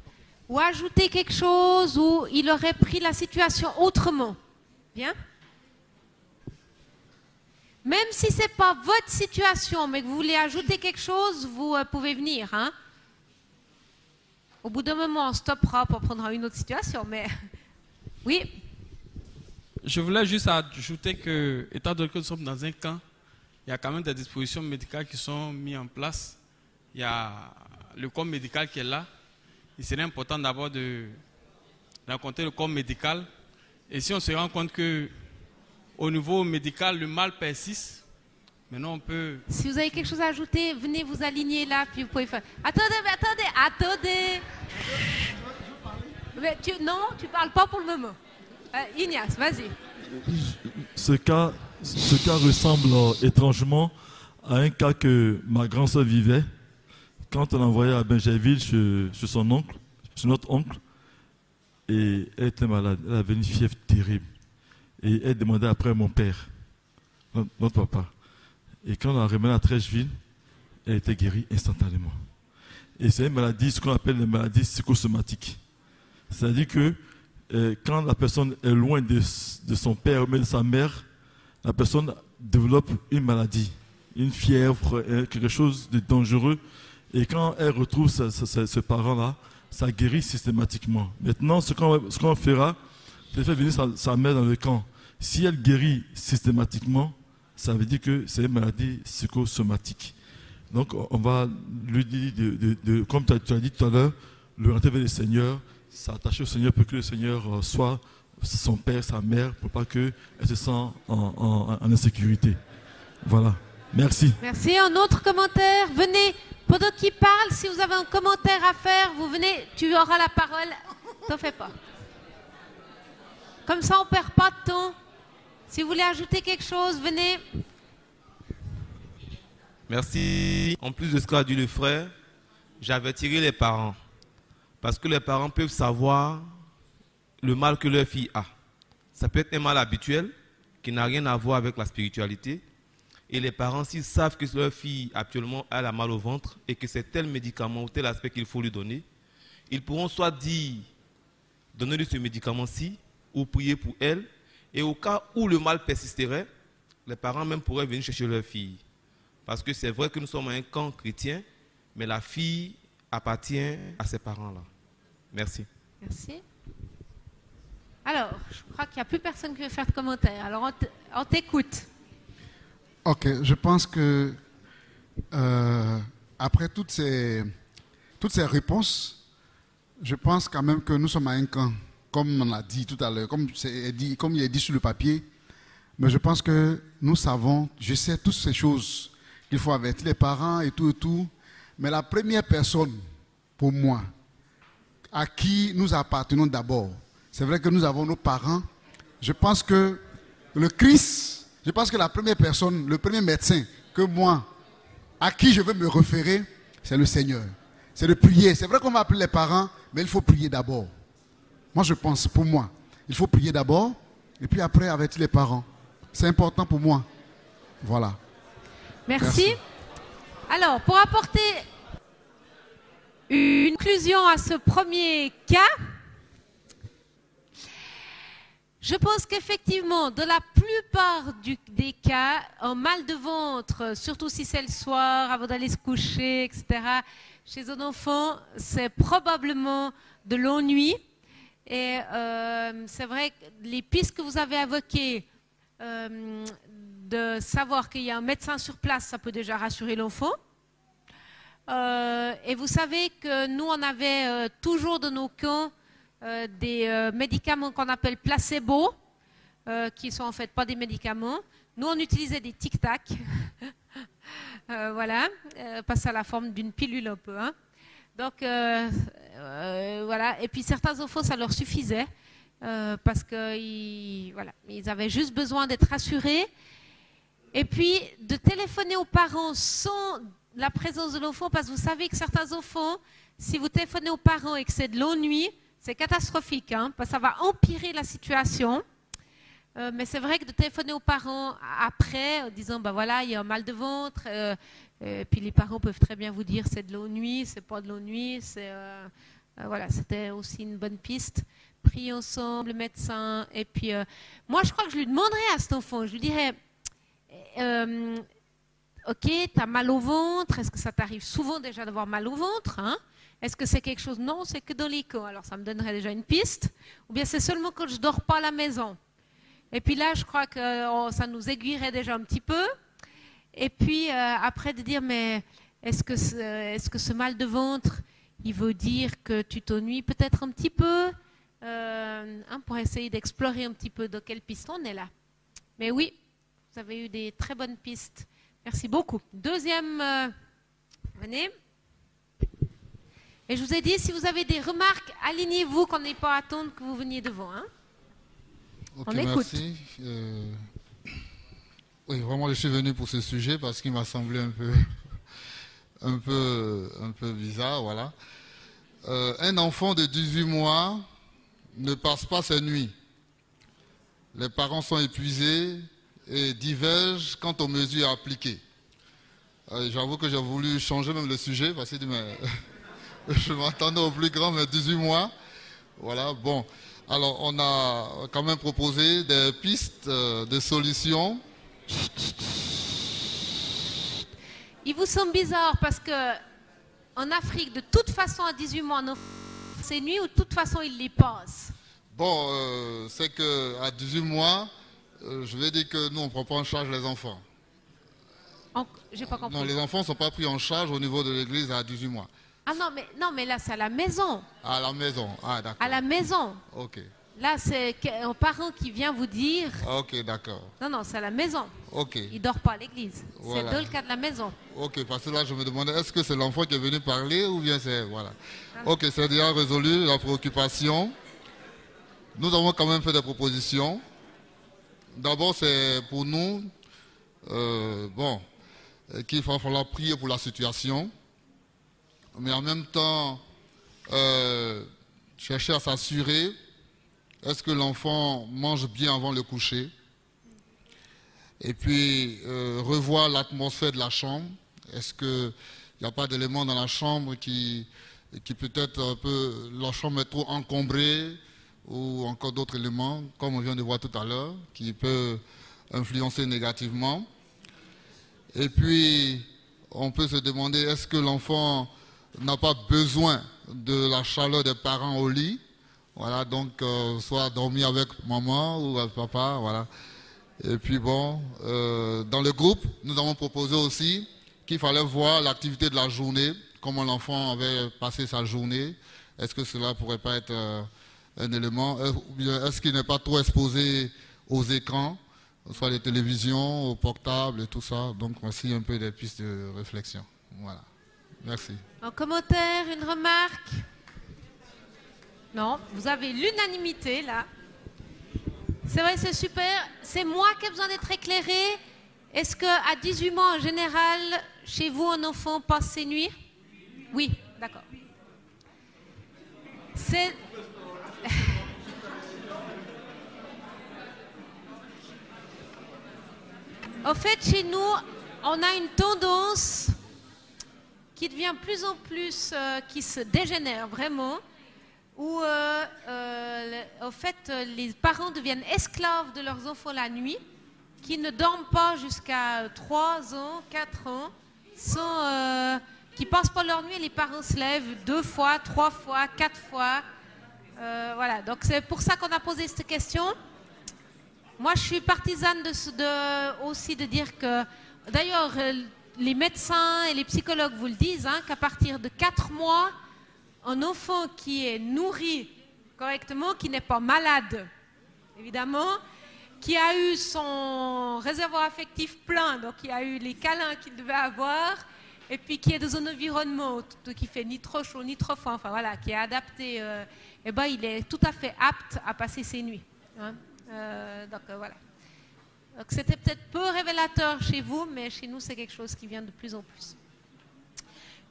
Speaker 1: Ou ajouter quelque chose où il aurait pris la situation autrement? Bien. Même si ce n'est pas votre situation, mais que vous voulez ajouter quelque chose, vous pouvez venir. Hein? Au bout d'un moment, on stoppera pour prendre une autre situation. Mais oui,
Speaker 3: Je voulais juste ajouter que, étant donné que nous sommes dans un camp, il y a quand même des dispositions médicales qui sont mises en place. Il y a le corps médical qui est là. Il serait important d'abord de rencontrer le corps médical. Et si on se rend compte que au niveau médical, le mal persiste, maintenant on peut...
Speaker 1: si vous avez quelque chose à ajouter, venez vous aligner là, puis vous pouvez faire. Attendez. Mais non, tu ne parles pas pour le moment. Ignace, vas-y.
Speaker 4: Ce cas ressemble étrangement à un cas que ma grand-sœur vivait quand on l'envoyait à Benjerville chez son oncle, chez notre oncle. Et elle était malade, elle avait une fièvre terrible. Et elle demandait après mon père, notre papa. Et quand on l'a ramenée à Trècheville, elle était guérie instantanément. Et c'est une maladie, ce qu'on appelle une maladie psychosomatiques. C'est-à-dire que quand la personne est loin de son père ou même de sa mère, la personne développe une maladie, une fièvre, quelque chose de dangereux. Et quand elle retrouve ce parent-là, ça guérit systématiquement. Maintenant, ce qu'on fera, c'est faire venir sa mère dans le camp. Si elle guérit systématiquement, ça veut dire que c'est une maladie psychosomatique. Donc, on va lui dire, comme tu as dit tout à l'heure, le rentrer vers le Seigneur, s'attacher au Seigneur pour que le Seigneur soit son père, sa mère, pour pas qu'elle se sente en insécurité. Voilà. Merci.
Speaker 1: Merci. Un autre commentaire? Venez. Pendant qu'il parle, si vous avez un commentaire à faire, vous venez, tu auras la parole. T'en fais pas. Comme ça, on ne perd pas de temps. Si vous voulez ajouter quelque chose, venez.
Speaker 5: Merci. En plus de ce qu'a dit le frère, j'avais tiré les parents. Parce que les parents peuvent savoir le mal que leur fille a. Ça peut être un mal habituel qui n'a rien à voir avec la spiritualité. Et les parents, s'ils savent que leur fille actuellement a la mal au ventre et que c'est tel médicament ou tel aspect qu'il faut lui donner, ils pourront soit dire, donnez-lui ce médicament-ci, ou prier pour elle. Et au cas où le mal persisterait, les parents même pourraient venir chercher leur fille. Parce que c'est vrai que nous sommes un camp chrétien, mais la fille appartient à ses parents-là. Merci.
Speaker 1: Merci. Alors, je crois qu'il n'y a plus personne qui veut faire de commentaires. Alors, on t'écoute.
Speaker 2: Ok, je pense que après toutes ces réponses, je pense quand même que nous sommes à un camp, comme on l'a dit tout à l'heure, comme il est dit sur le papier. Mais je pense que nous savons, je sais toutes ces choses qu'il faut avertir les parents et tout. Mais la première personne, pour moi, à qui nous appartenons d'abord, c'est vrai que nous avons nos parents. Je pense que le Christ, je pense que la première personne, le premier médecin que moi, à qui je veux me référer, c'est le Seigneur. C'est de prier. C'est vrai qu'on va appeler les parents, mais il faut prier d'abord. Moi, je pense, pour moi, il faut prier d'abord, et puis après avertir les parents. C'est important pour moi. Voilà.
Speaker 1: Merci. Alors, pour apporter une conclusion à ce premier cas, je pense qu'effectivement, dans la plupart des cas, un mal de ventre, surtout si c'est le soir, avant d'aller se coucher, etc., chez un enfant, c'est probablement de l'ennui. Et c'est vrai que les pistes que vous avez évoquées, de savoir qu'il y a un médecin sur place, ça peut déjà rassurer l'enfant. Et vous savez que nous, on avait toujours dans nos camps des médicaments qu'on appelle placebo, qui sont en fait pas des médicaments. Nous, on utilisait des tic-tac, voilà, passe à la forme d'une pilule un peu. Hein. Donc, voilà. Et puis certains enfants, ça leur suffisait, parce qu'ils voilà, ils avaient juste besoin d'être rassurés. Et puis, de téléphoner aux parents sans la présence de l'enfant, parce que vous savez que certains enfants, si vous téléphonez aux parents et que c'est de l'ennui, c'est catastrophique, hein, parce que ça va empirer la situation. Mais c'est vrai que de téléphoner aux parents après, en disant, ben voilà, il y a un mal de ventre, puis les parents peuvent très bien vous dire c'est de l'ennui, c'est pas de l'ennui, voilà, c'était aussi une bonne piste. Prier ensemble, le médecin, et puis moi je crois que je lui demanderais à cet enfant, je lui dirais, ok, tu as mal au ventre, est-ce que ça t'arrive souvent déjà d'avoir mal au ventre, hein? Est-ce que c'est quelque chose? Non, c'est que dans les camps. Alors ça me donnerait déjà une piste. Ou bien c'est seulement quand je ne dors pas à la maison. Et puis là, je crois que ça nous aiguillerait déjà un petit peu. Et puis après de dire, mais est-ce que ce mal de ventre, il veut dire que tu t'ennuies peut-être un petit peu, pour essayer d'explorer un petit peu dans quelle piste on est là. Mais oui, vous avez eu des très bonnes pistes. Merci beaucoup. Deuxième, venez. Et je vous ai dit, si vous avez des remarques, alignez-vous, qu'on n'ait pas à attendre que vous veniez devant. Hein.
Speaker 6: Ok,
Speaker 1: on écoute.
Speaker 6: Merci. Oui, vraiment, je suis venu pour ce sujet parce qu'il m'a semblé un peu bizarre, voilà. Un enfant de 18 mois ne passe pas ses nuits. Les parents sont épuisés et divergent quant aux mesures appliquées. J'avoue que j'ai voulu changer même le sujet parce que mais je m'attendais au plus grand, mais 18 mois. Voilà, bon. Alors, on a quand même proposé des pistes de solutions.
Speaker 1: Il vous semble bizarre parce que en Afrique, de toute façon, à 18 mois, c'est nuit ou de toute façon, ils les passent.
Speaker 6: Bon, c'est qu'à 18 mois, je vais dire que nous, on ne prend pas en charge les enfants.
Speaker 1: J'ai pas compris.
Speaker 6: Non, les enfants ne sont pas pris en charge au niveau de l'église à 18 mois.
Speaker 1: Ah non, mais là, c'est à la maison.
Speaker 6: À la maison, ah d'accord.
Speaker 1: À la maison.
Speaker 6: Ok.
Speaker 1: Là, c'est un parent qui vient vous dire...
Speaker 6: Ok, d'accord.
Speaker 1: Non, c'est à la maison.
Speaker 6: Ok.
Speaker 1: Il ne dort pas à l'église.
Speaker 6: Voilà.
Speaker 1: C'est dans le cas de la maison.
Speaker 6: Ok, parce que là, je me demandais, est-ce que c'est l'enfant qui est venu parler ou bien c'est... Voilà. Ok, c'est déjà résolu la préoccupation. Nous avons quand même fait des propositions. D'abord, c'est pour nous, qu'il va falloir prier pour la situation. Mais en même temps, chercher à s'assurer, est-ce que l'enfant mange bien avant le coucher? Et puis, revoir l'atmosphère de la chambre. Est-ce qu'il n'y a pas d'éléments dans la chambre qui et qui peut-être leur chambre est trop encombrée, ou encore d'autres éléments, comme on vient de voir tout à l'heure, qui peut influencer négativement. Et puis, on peut se demander, est-ce que l'enfant n'a pas besoin de la chaleur des parents au lit? Voilà, donc, soit dormir avec maman ou avec papa, voilà. Et puis bon, dans le groupe, nous avons proposé aussi qu'il fallait voir l'activité de la journée, comment l'enfant avait passé sa journée. Est-ce que cela pourrait pas être un élément, ou bien est-ce qu'il n'est pas trop exposé aux écrans, soit les télévisions, aux portables et tout ça. Donc voici un peu des pistes de réflexion. Voilà. Merci.
Speaker 1: Un commentaire, une remarque? Non, vous avez l'unanimité là. C'est vrai, c'est super. C'est moi qui ai besoin d'être éclairée. Est-ce qu'à 18 mois, en général, chez vous, un enfant passe ses nuits? Oui, d'accord. C'est... En fait, chez nous, on a une tendance qui devient plus en plus, qui se dégénère vraiment, où en fait, les parents deviennent esclaves de leurs enfants la nuit, qui ne dorment pas jusqu'à 3 ans, 4 ans, qui passent pas leur nuit et les parents se lèvent 2 fois, 3 fois, 4 fois. Voilà, donc c'est pour ça qu'on a posé cette question. Moi, je suis partisane aussi de dire que, d'ailleurs, les médecins et les psychologues vous le disent, hein, qu'à partir de 4 mois, un enfant qui est nourri correctement, qui n'est pas malade, évidemment, qui a eu son réservoir affectif plein, donc qui a eu les câlins qu'il devait avoir, et puis qui est dans un environnement qui fait ni trop chaud ni trop froid, enfin voilà, qui est adapté, eh ben, il est tout à fait apte à passer ses nuits. Hein. Donc voilà. Donc c'était peut-être peu révélateur chez vous, mais chez nous c'est quelque chose qui vient de plus en plus.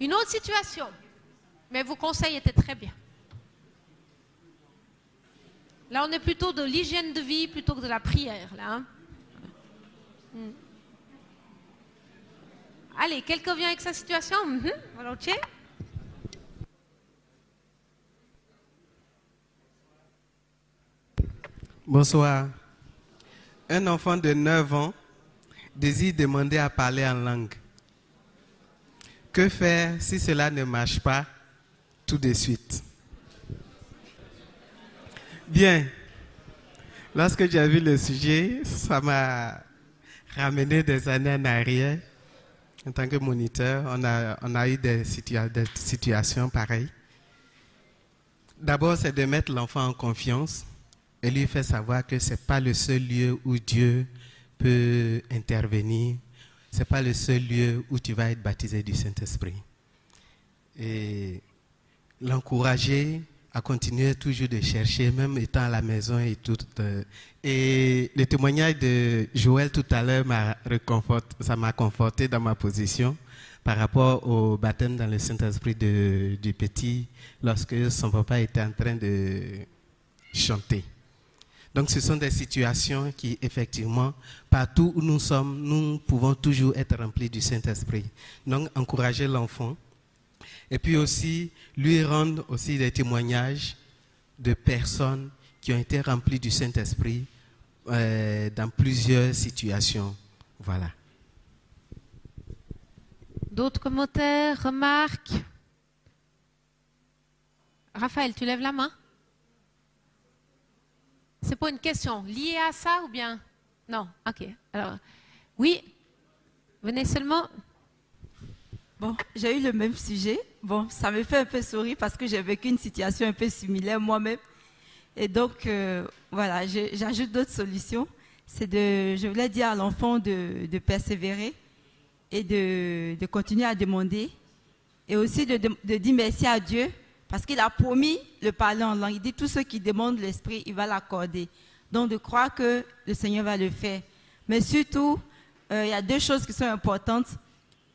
Speaker 1: Une autre situation, mais vos conseils étaient très bien. Là on est plutôt de l'hygiène de vie plutôt que de la prière là. Hein. Allez, quelqu'un vient avec sa situation? Volontiers.
Speaker 7: Bonsoir. Un enfant de 9 ans désire demander à parler en langue. Que faire si cela ne marche pas tout de suite? Bien. Lorsque j'ai vu le sujet, ça m'a ramené des années en arrière. En tant que moniteur, on a eu des situations pareilles. D'abord, c'est de mettre l'enfant en confiance et lui faire savoir que ce n'est pas le seul lieu où Dieu peut intervenir. Ce n'est pas le seul lieu où tu vas être baptisé du Saint-Esprit. Et l'encourager à continuer toujours de chercher, même étant à la maison et tout. Et le témoignage de Joël tout à l'heure ça m'a conforté dans ma position par rapport au baptême dans le Saint-Esprit du petit lorsque son papa était en train de chanter. Donc ce sont des situations qui, effectivement, partout où nous sommes, nous pouvons toujours être remplis du Saint-Esprit. Donc encourager l'enfant. Et puis aussi, lui rendre aussi des témoignages de personnes qui ont été remplies du Saint-Esprit dans plusieurs situations. Voilà.
Speaker 1: D'autres commentaires, remarques? Raphaël, tu lèves la main? C'est pas une question liée à ça ou bien? Non, ok. Alors, oui, venez seulement.
Speaker 8: Bon, j'ai eu le même sujet. Bon, ça me fait un peu sourire parce que j'ai vécu une situation un peu similaire moi-même. Et donc, voilà, j'ajoute d'autres solutions. Je voulais dire à l'enfant de persévérer et de continuer à demander. Et aussi de dire merci à Dieu parce qu'il a promis le parler en langue. Il dit tout ce qui demande l'Esprit, il va l'accorder. Donc, de croire que le Seigneur va le faire. Mais surtout, il y a 2 choses qui sont importantes.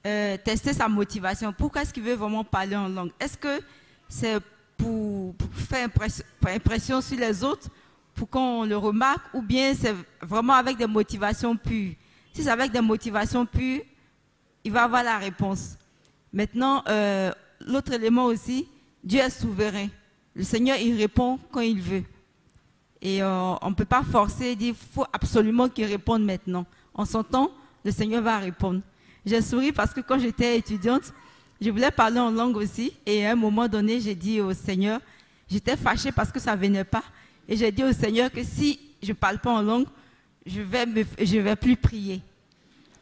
Speaker 8: Tester sa motivation. Pourquoi est-ce qu'il veut vraiment parler en langue? Est-ce que c'est pour faire impression sur les autres, pour qu'on le remarque, ou bien c'est vraiment avec des motivations pures? Si c'est avec des motivations pures, il va avoir la réponse. Maintenant, l'autre élément aussi, Dieu est souverain. Le Seigneur, il répond quand il veut. Et on ne peut pas forcer et dire qu'il faut absolument qu'il réponde maintenant. En son temps, le Seigneur va répondre. J'ai souri parce que quand j'étais étudiante, je voulais parler en langue aussi. Et à un moment donné, j'ai dit au Seigneur, j'étais fâchée parce que ça ne venait pas. Et j'ai dit au Seigneur que si je ne parle pas en langue, je vais plus prier.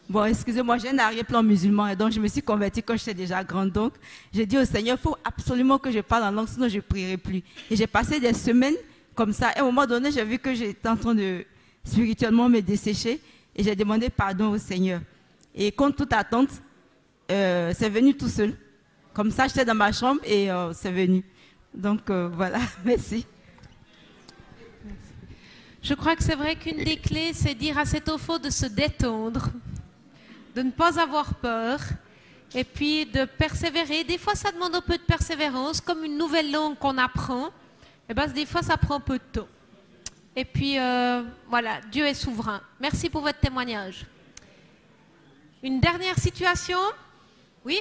Speaker 8: Bon, excusez-moi, j'ai un arrière-plan musulman et donc je me suis convertie quand j'étais déjà grande. Donc, j'ai dit au Seigneur, il faut absolument que je parle en langue, sinon je ne prierai plus. Et j'ai passé des semaines comme ça. Et à un moment donné, j'ai vu que j'étais en train de spirituellement me dessécher et j'ai demandé pardon au Seigneur. Et contre toute attente, c'est venu tout seul. Comme ça, j'étais dans ma chambre et c'est venu. Donc, voilà, merci.
Speaker 1: Je crois que c'est vrai qu'une des clés, c'est dire à cet enfant de se détendre, de ne pas avoir peur et puis de persévérer. Des fois, ça demande un peu de persévérance, comme une nouvelle langue qu'on apprend. Et ben, des fois, ça prend un peu de temps. Et puis, voilà, Dieu est souverain. Merci pour votre témoignage. Une dernière situation? Oui?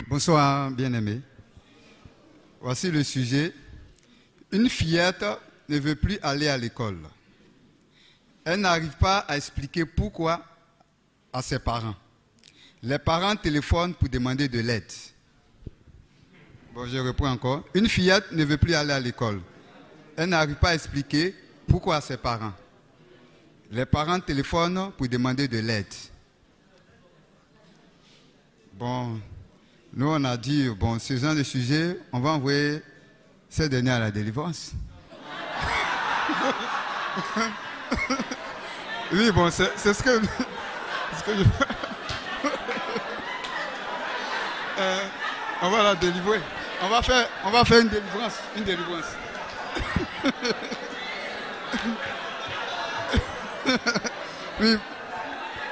Speaker 9: Bonsoir, bien-aimés. Voici le sujet. Une fillette ne veut plus aller à l'école. Elle n'arrive pas à expliquer pourquoi à ses parents. Les parents téléphonent pour demander de l'aide. Bon, je reprends encore. Une fillette ne veut plus aller à l'école. Elle n'arrive pas à expliquer pourquoi à ses parents. Les parents téléphonent pour demander de l'aide. Bon, nous on a dit, bon, ce genre de sujet, on va envoyer ces derniers à la délivrance. Oui, bon, c'est ce que je... on va la délivrer. On va faire une délivrance. Une délivrance. Oui.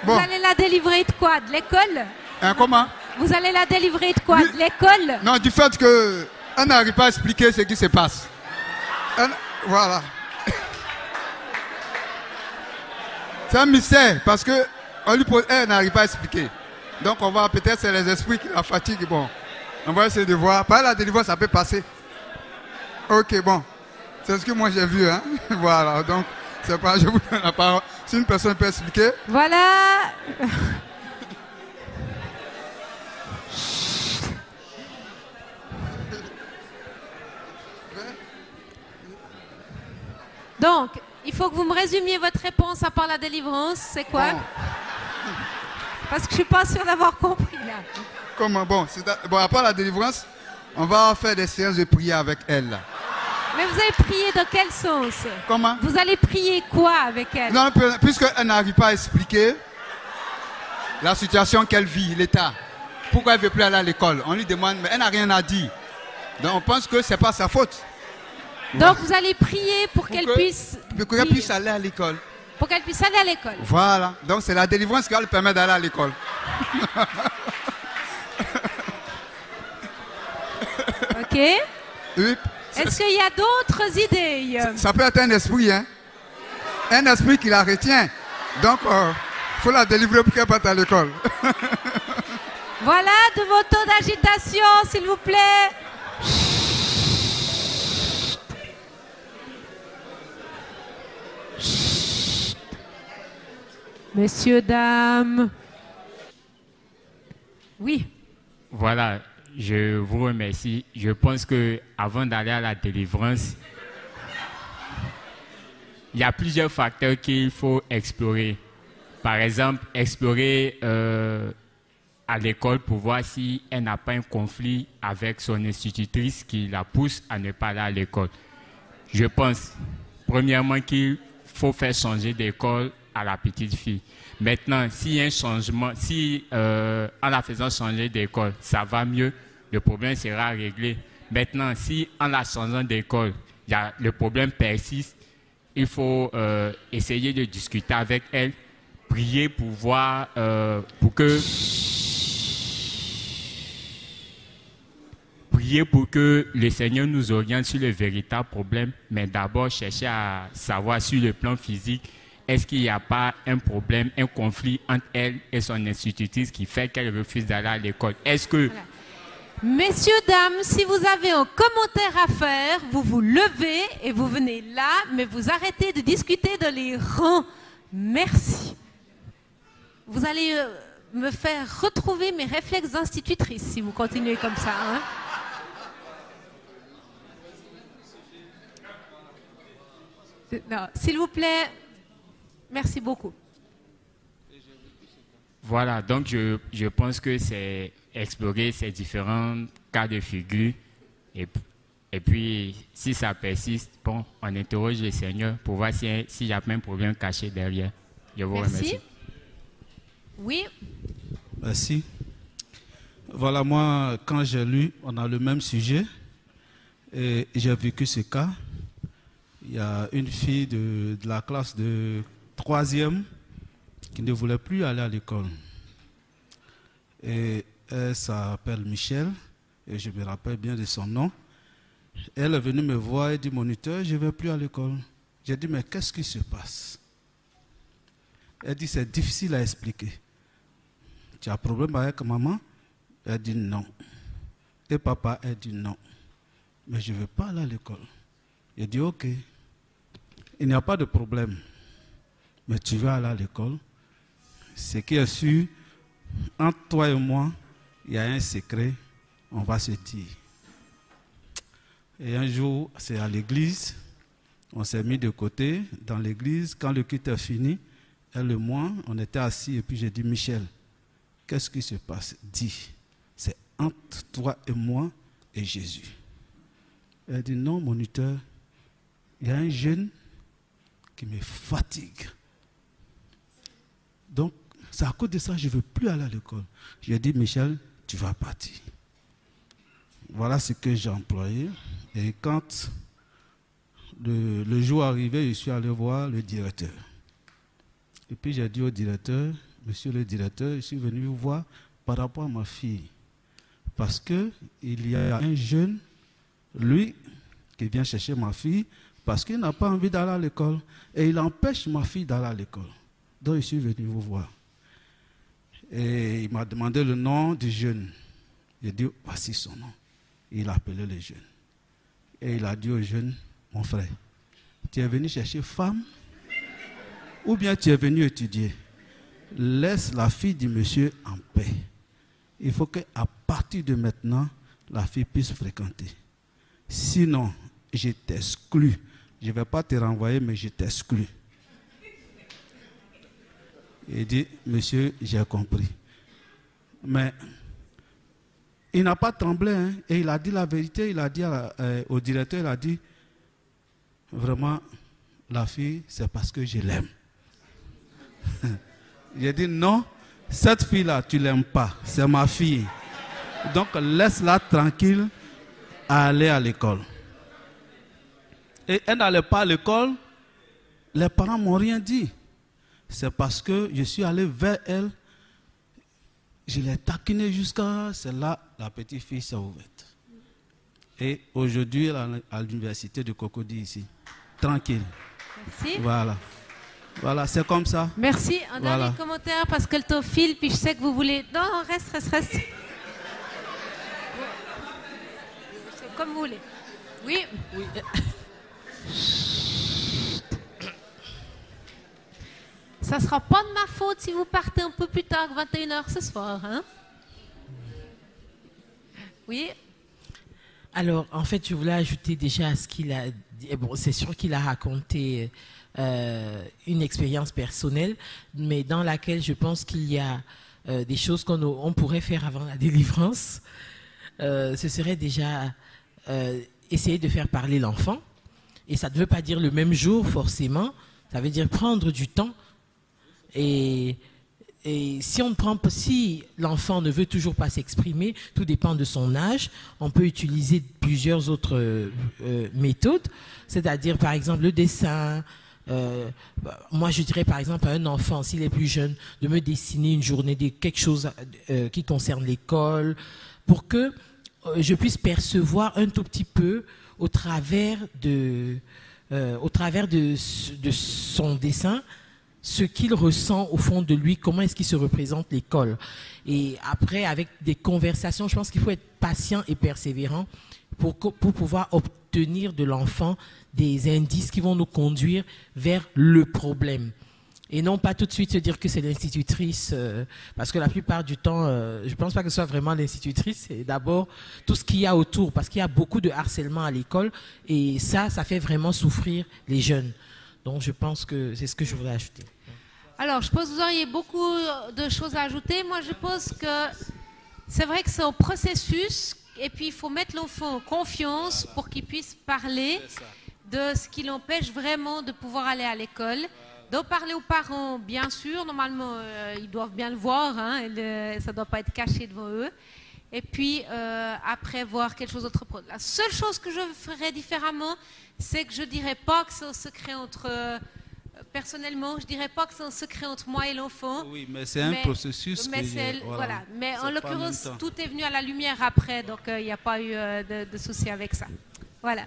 Speaker 9: Bon.
Speaker 1: Vous allez la délivrer de quoi? De l'école?
Speaker 9: Comment?
Speaker 1: Vous allez la délivrer de quoi? De l'école?
Speaker 9: Non, du fait qu'elle n'arrive pas à expliquer ce qui se passe. Voilà. C'est un mystère parce que elle n'arrive pas à expliquer. Donc on va peut-être c'est les esprits qui la fatiguent. Bon, on va essayer de voir. Par la délivrance, ça peut passer. Ok, bon. C'est ce que moi j'ai vu. Hein? Voilà, donc c'est pas, je vous donne la parole. Si une personne peut expliquer.
Speaker 1: Voilà. Donc, il faut que vous me résumiez votre réponse à part la délivrance. C'est quoi? Bon. Parce que je ne suis pas sûre d'avoir compris là.
Speaker 9: Comment? Bon, à part la délivrance, on va faire des séances de prière avec elle.
Speaker 1: Mais vous allez prier dans quel sens?
Speaker 9: Comment?
Speaker 1: Vous allez prier quoi avec elle?
Speaker 9: Non, puisqu'elle n'arrive pas à expliquer la situation qu'elle vit, l'état. Pourquoi elle ne veut plus aller à l'école? On lui demande, mais elle n'a rien à dire. Donc on pense que ce n'est pas sa faute.
Speaker 1: Donc vous allez prier pour qu'elle puisse...
Speaker 9: Pour qu'elle puisse aller à l'école.
Speaker 1: Pour qu'elle puisse aller à l'école.
Speaker 9: Voilà. Donc c'est la délivrance qui va lui permettre d'aller à l'école.
Speaker 1: Ok.
Speaker 9: Oui.
Speaker 1: Est-ce qu'il y a d'autres idées?
Speaker 9: Ça peut être un esprit, hein. Un esprit qui la retient. Donc, il faut la délivrer pour qu'elle parte à l'école.
Speaker 1: Voilà, de vos taux d'agitation, s'il vous plaît. Messieurs, dames. Oui.
Speaker 10: Voilà, je vous remercie. Je pense que avant d'aller à la délivrance, il y a plusieurs facteurs qu'il faut explorer. Par exemple, explorer à l'école pour voir si elle n'a pas un conflit avec son institutrice qui la pousse à ne pas aller à l'école. Je pense, premièrement, qu'il faut faire changer d'école à la petite fille. Maintenant, s'il y a un changement, si en la faisant changer d'école, ça va mieux, le problème sera réglé. Maintenant, si en la changeant d'école, le problème persiste, il faut essayer de discuter avec elle, prier pour voir, prier pour que le Seigneur nous oriente sur le véritable problème, mais d'abord chercher à savoir sur le plan physique, est-ce qu'il n'y a pas un problème, un conflit entre elle et son institutrice qui fait qu'elle refuse d'aller à l'école? Est-ce que...
Speaker 1: Messieurs, dames, si vous avez un commentaire à faire, vous vous levez et vous venez là, mais vous arrêtez de discuter dans les rangs. Merci. Vous allez me faire retrouver mes réflexes d'institutrice si vous continuez comme ça. Hein? Non, s'il vous plaît, merci beaucoup.
Speaker 10: Voilà, donc je pense que c'est explorer ces différents cas de figure et puis si ça persiste, bon, on interroge le Seigneur pour voir s'il y a un problème caché derrière. Je vous remercie.
Speaker 1: Oui.
Speaker 11: Merci. Voilà, moi, quand j'ai lu, on a le même sujet et j'ai vécu ce cas. Il y a une fille de la classe de 3e qui ne voulait plus aller à l'école. Et elle s'appelle Michel, et je me rappelle bien de son nom. Elle est venue me voir et dit, moniteur, je ne vais plus à l'école. J'ai dit, mais qu'est-ce qui se passe? Elle dit, c'est difficile à expliquer. Tu as un problème avec maman? Elle dit non. Et papa? Elle dit non. Mais je ne veux pas aller à l'école. J'ai dit, ok, il n'y a pas de problème. Mais tu vas aller à l'école. Ce qui est sûr, entre toi et moi, il y a un secret, on va se dire. Et un jour, c'est à l'église, on s'est mis de côté dans l'église. Quand le culte est fini, elle et moi, on était assis et puis j'ai dit, Michel, qu'est-ce qui se passe? Dis, c'est entre toi et moi et Jésus. Elle dit, non, moniteur, il y a un jeune qui me fatigue. Donc, c'est à cause de ça, je ne veux plus aller à l'école. J'ai dit, Michel, tu vas partir. Voilà ce que j'ai employé. Et quand le jour arrivé, je suis allé voir le directeur. Et puis j'ai dit au directeur, monsieur le directeur, je suis venu vous voir par rapport à ma fille. Parce qu'il y a un jeune, lui, qui vient chercher ma fille, parce qu'il n'a pas envie d'aller à l'école. Et il empêche ma fille d'aller à l'école. Donc je suis venu vous voir. Et il m'a demandé le nom du jeune. J'ai dit, voici son nom. Il a appelé le jeune. Et il a dit au jeune, mon frère, tu es venu chercher femme ou bien tu es venu étudier? Laisse la fille du monsieur en paix. Il faut qu'à partir de maintenant, la fille puisse fréquenter. Sinon, je t'exclus. Je ne vais pas te renvoyer, mais je t'exclus. Il dit, monsieur, j'ai compris. Mais il n'a pas tremblé, hein, et il a dit la vérité. Il a dit au directeur, il a dit, vraiment, la fille, c'est parce que je l'aime. J'ai dit, non, cette fille-là, tu ne l'aimes pas, c'est ma fille. Donc, laisse-la tranquille à aller à l'école. Et elle n'allait pas à l'école, les parents ne m'ont rien dit. C'est parce que je suis allé vers elle, je l'ai taquinée jusqu'à... C'est là, la petite fille s'est ouverte. Et aujourd'hui, elle est à l'université de Cocody ici. Tranquille.
Speaker 1: Merci.
Speaker 11: Voilà. Voilà, c'est comme ça.
Speaker 1: Merci. Un dernier commentaire parce que le temps file, puis je sais que vous voulez... Non, reste. C'est comme vous voulez. Oui. Ça ne sera pas de ma faute si vous partez un peu plus tard, 21h ce soir. Hein? Oui.
Speaker 12: Alors, en fait, je voulais ajouter déjà à ce qu'il a dit. Bon, c'est sûr qu'il a raconté une expérience personnelle, mais dans laquelle je pense qu'il y a des choses qu'on pourrait faire avant la délivrance. Ce serait déjà essayer de faire parler l'enfant. Et ça ne veut pas dire le même jour, forcément. Ça veut dire prendre du temps. Et si l'enfant ne veut toujours pas s'exprimer, tout dépend de son âge, on peut utiliser plusieurs autres méthodes, c'est-à-dire par exemple le dessin. Moi je dirais par exemple à un enfant, s'il est plus jeune, de me dessiner une journée de quelque chose qui concerne l'école, pour que je puisse percevoir un tout petit peu au travers de son dessin, ce qu'il ressent au fond de lui, comment est-ce qu'il se représente l'école. Et après, avec des conversations, je pense qu'il faut être patient et persévérant pour pouvoir obtenir de l'enfant des indices qui vont nous conduire vers le problème. Et non pas tout de suite se dire que c'est l'institutrice, parce que la plupart du temps, je ne pense pas que ce soit vraiment l'institutrice, c'est d'abord tout ce qu'il y a autour, parce qu'il y a beaucoup de harcèlement à l'école, et ça fait vraiment souffrir les jeunes. Donc je pense que c'est ce que je voulais ajouter.
Speaker 1: Alors, je pense que vous auriez beaucoup de choses à ajouter. Moi, je pense que c'est vrai que c'est un processus, et puis il faut mettre l'enfant en confiance pour qu'il puisse parler de ce qui l'empêche vraiment de pouvoir aller à l'école. Donc, parler aux parents, bien sûr, normalement, ils doivent bien le voir, hein, ça ne doit pas être caché devant eux. Et puis, après, voir quelque chose d'autre. La seule chose que je ferais différemment, c'est que je ne dirais pas que c'est un secret entre... personnellement, je ne dirais pas que c'est un secret entre moi et l'enfant.
Speaker 13: Oui, mais c'est un processus.
Speaker 1: Voilà. Mais en l'occurrence, tout est venu à la lumière après, donc il n'y a pas eu de souci avec ça. Voilà.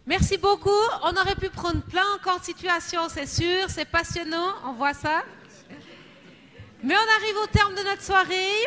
Speaker 1: Merci beaucoup. On aurait pu prendre plein encore de situations, c'est sûr. C'est passionnant, on voit ça. Mais on arrive au terme de notre soirée.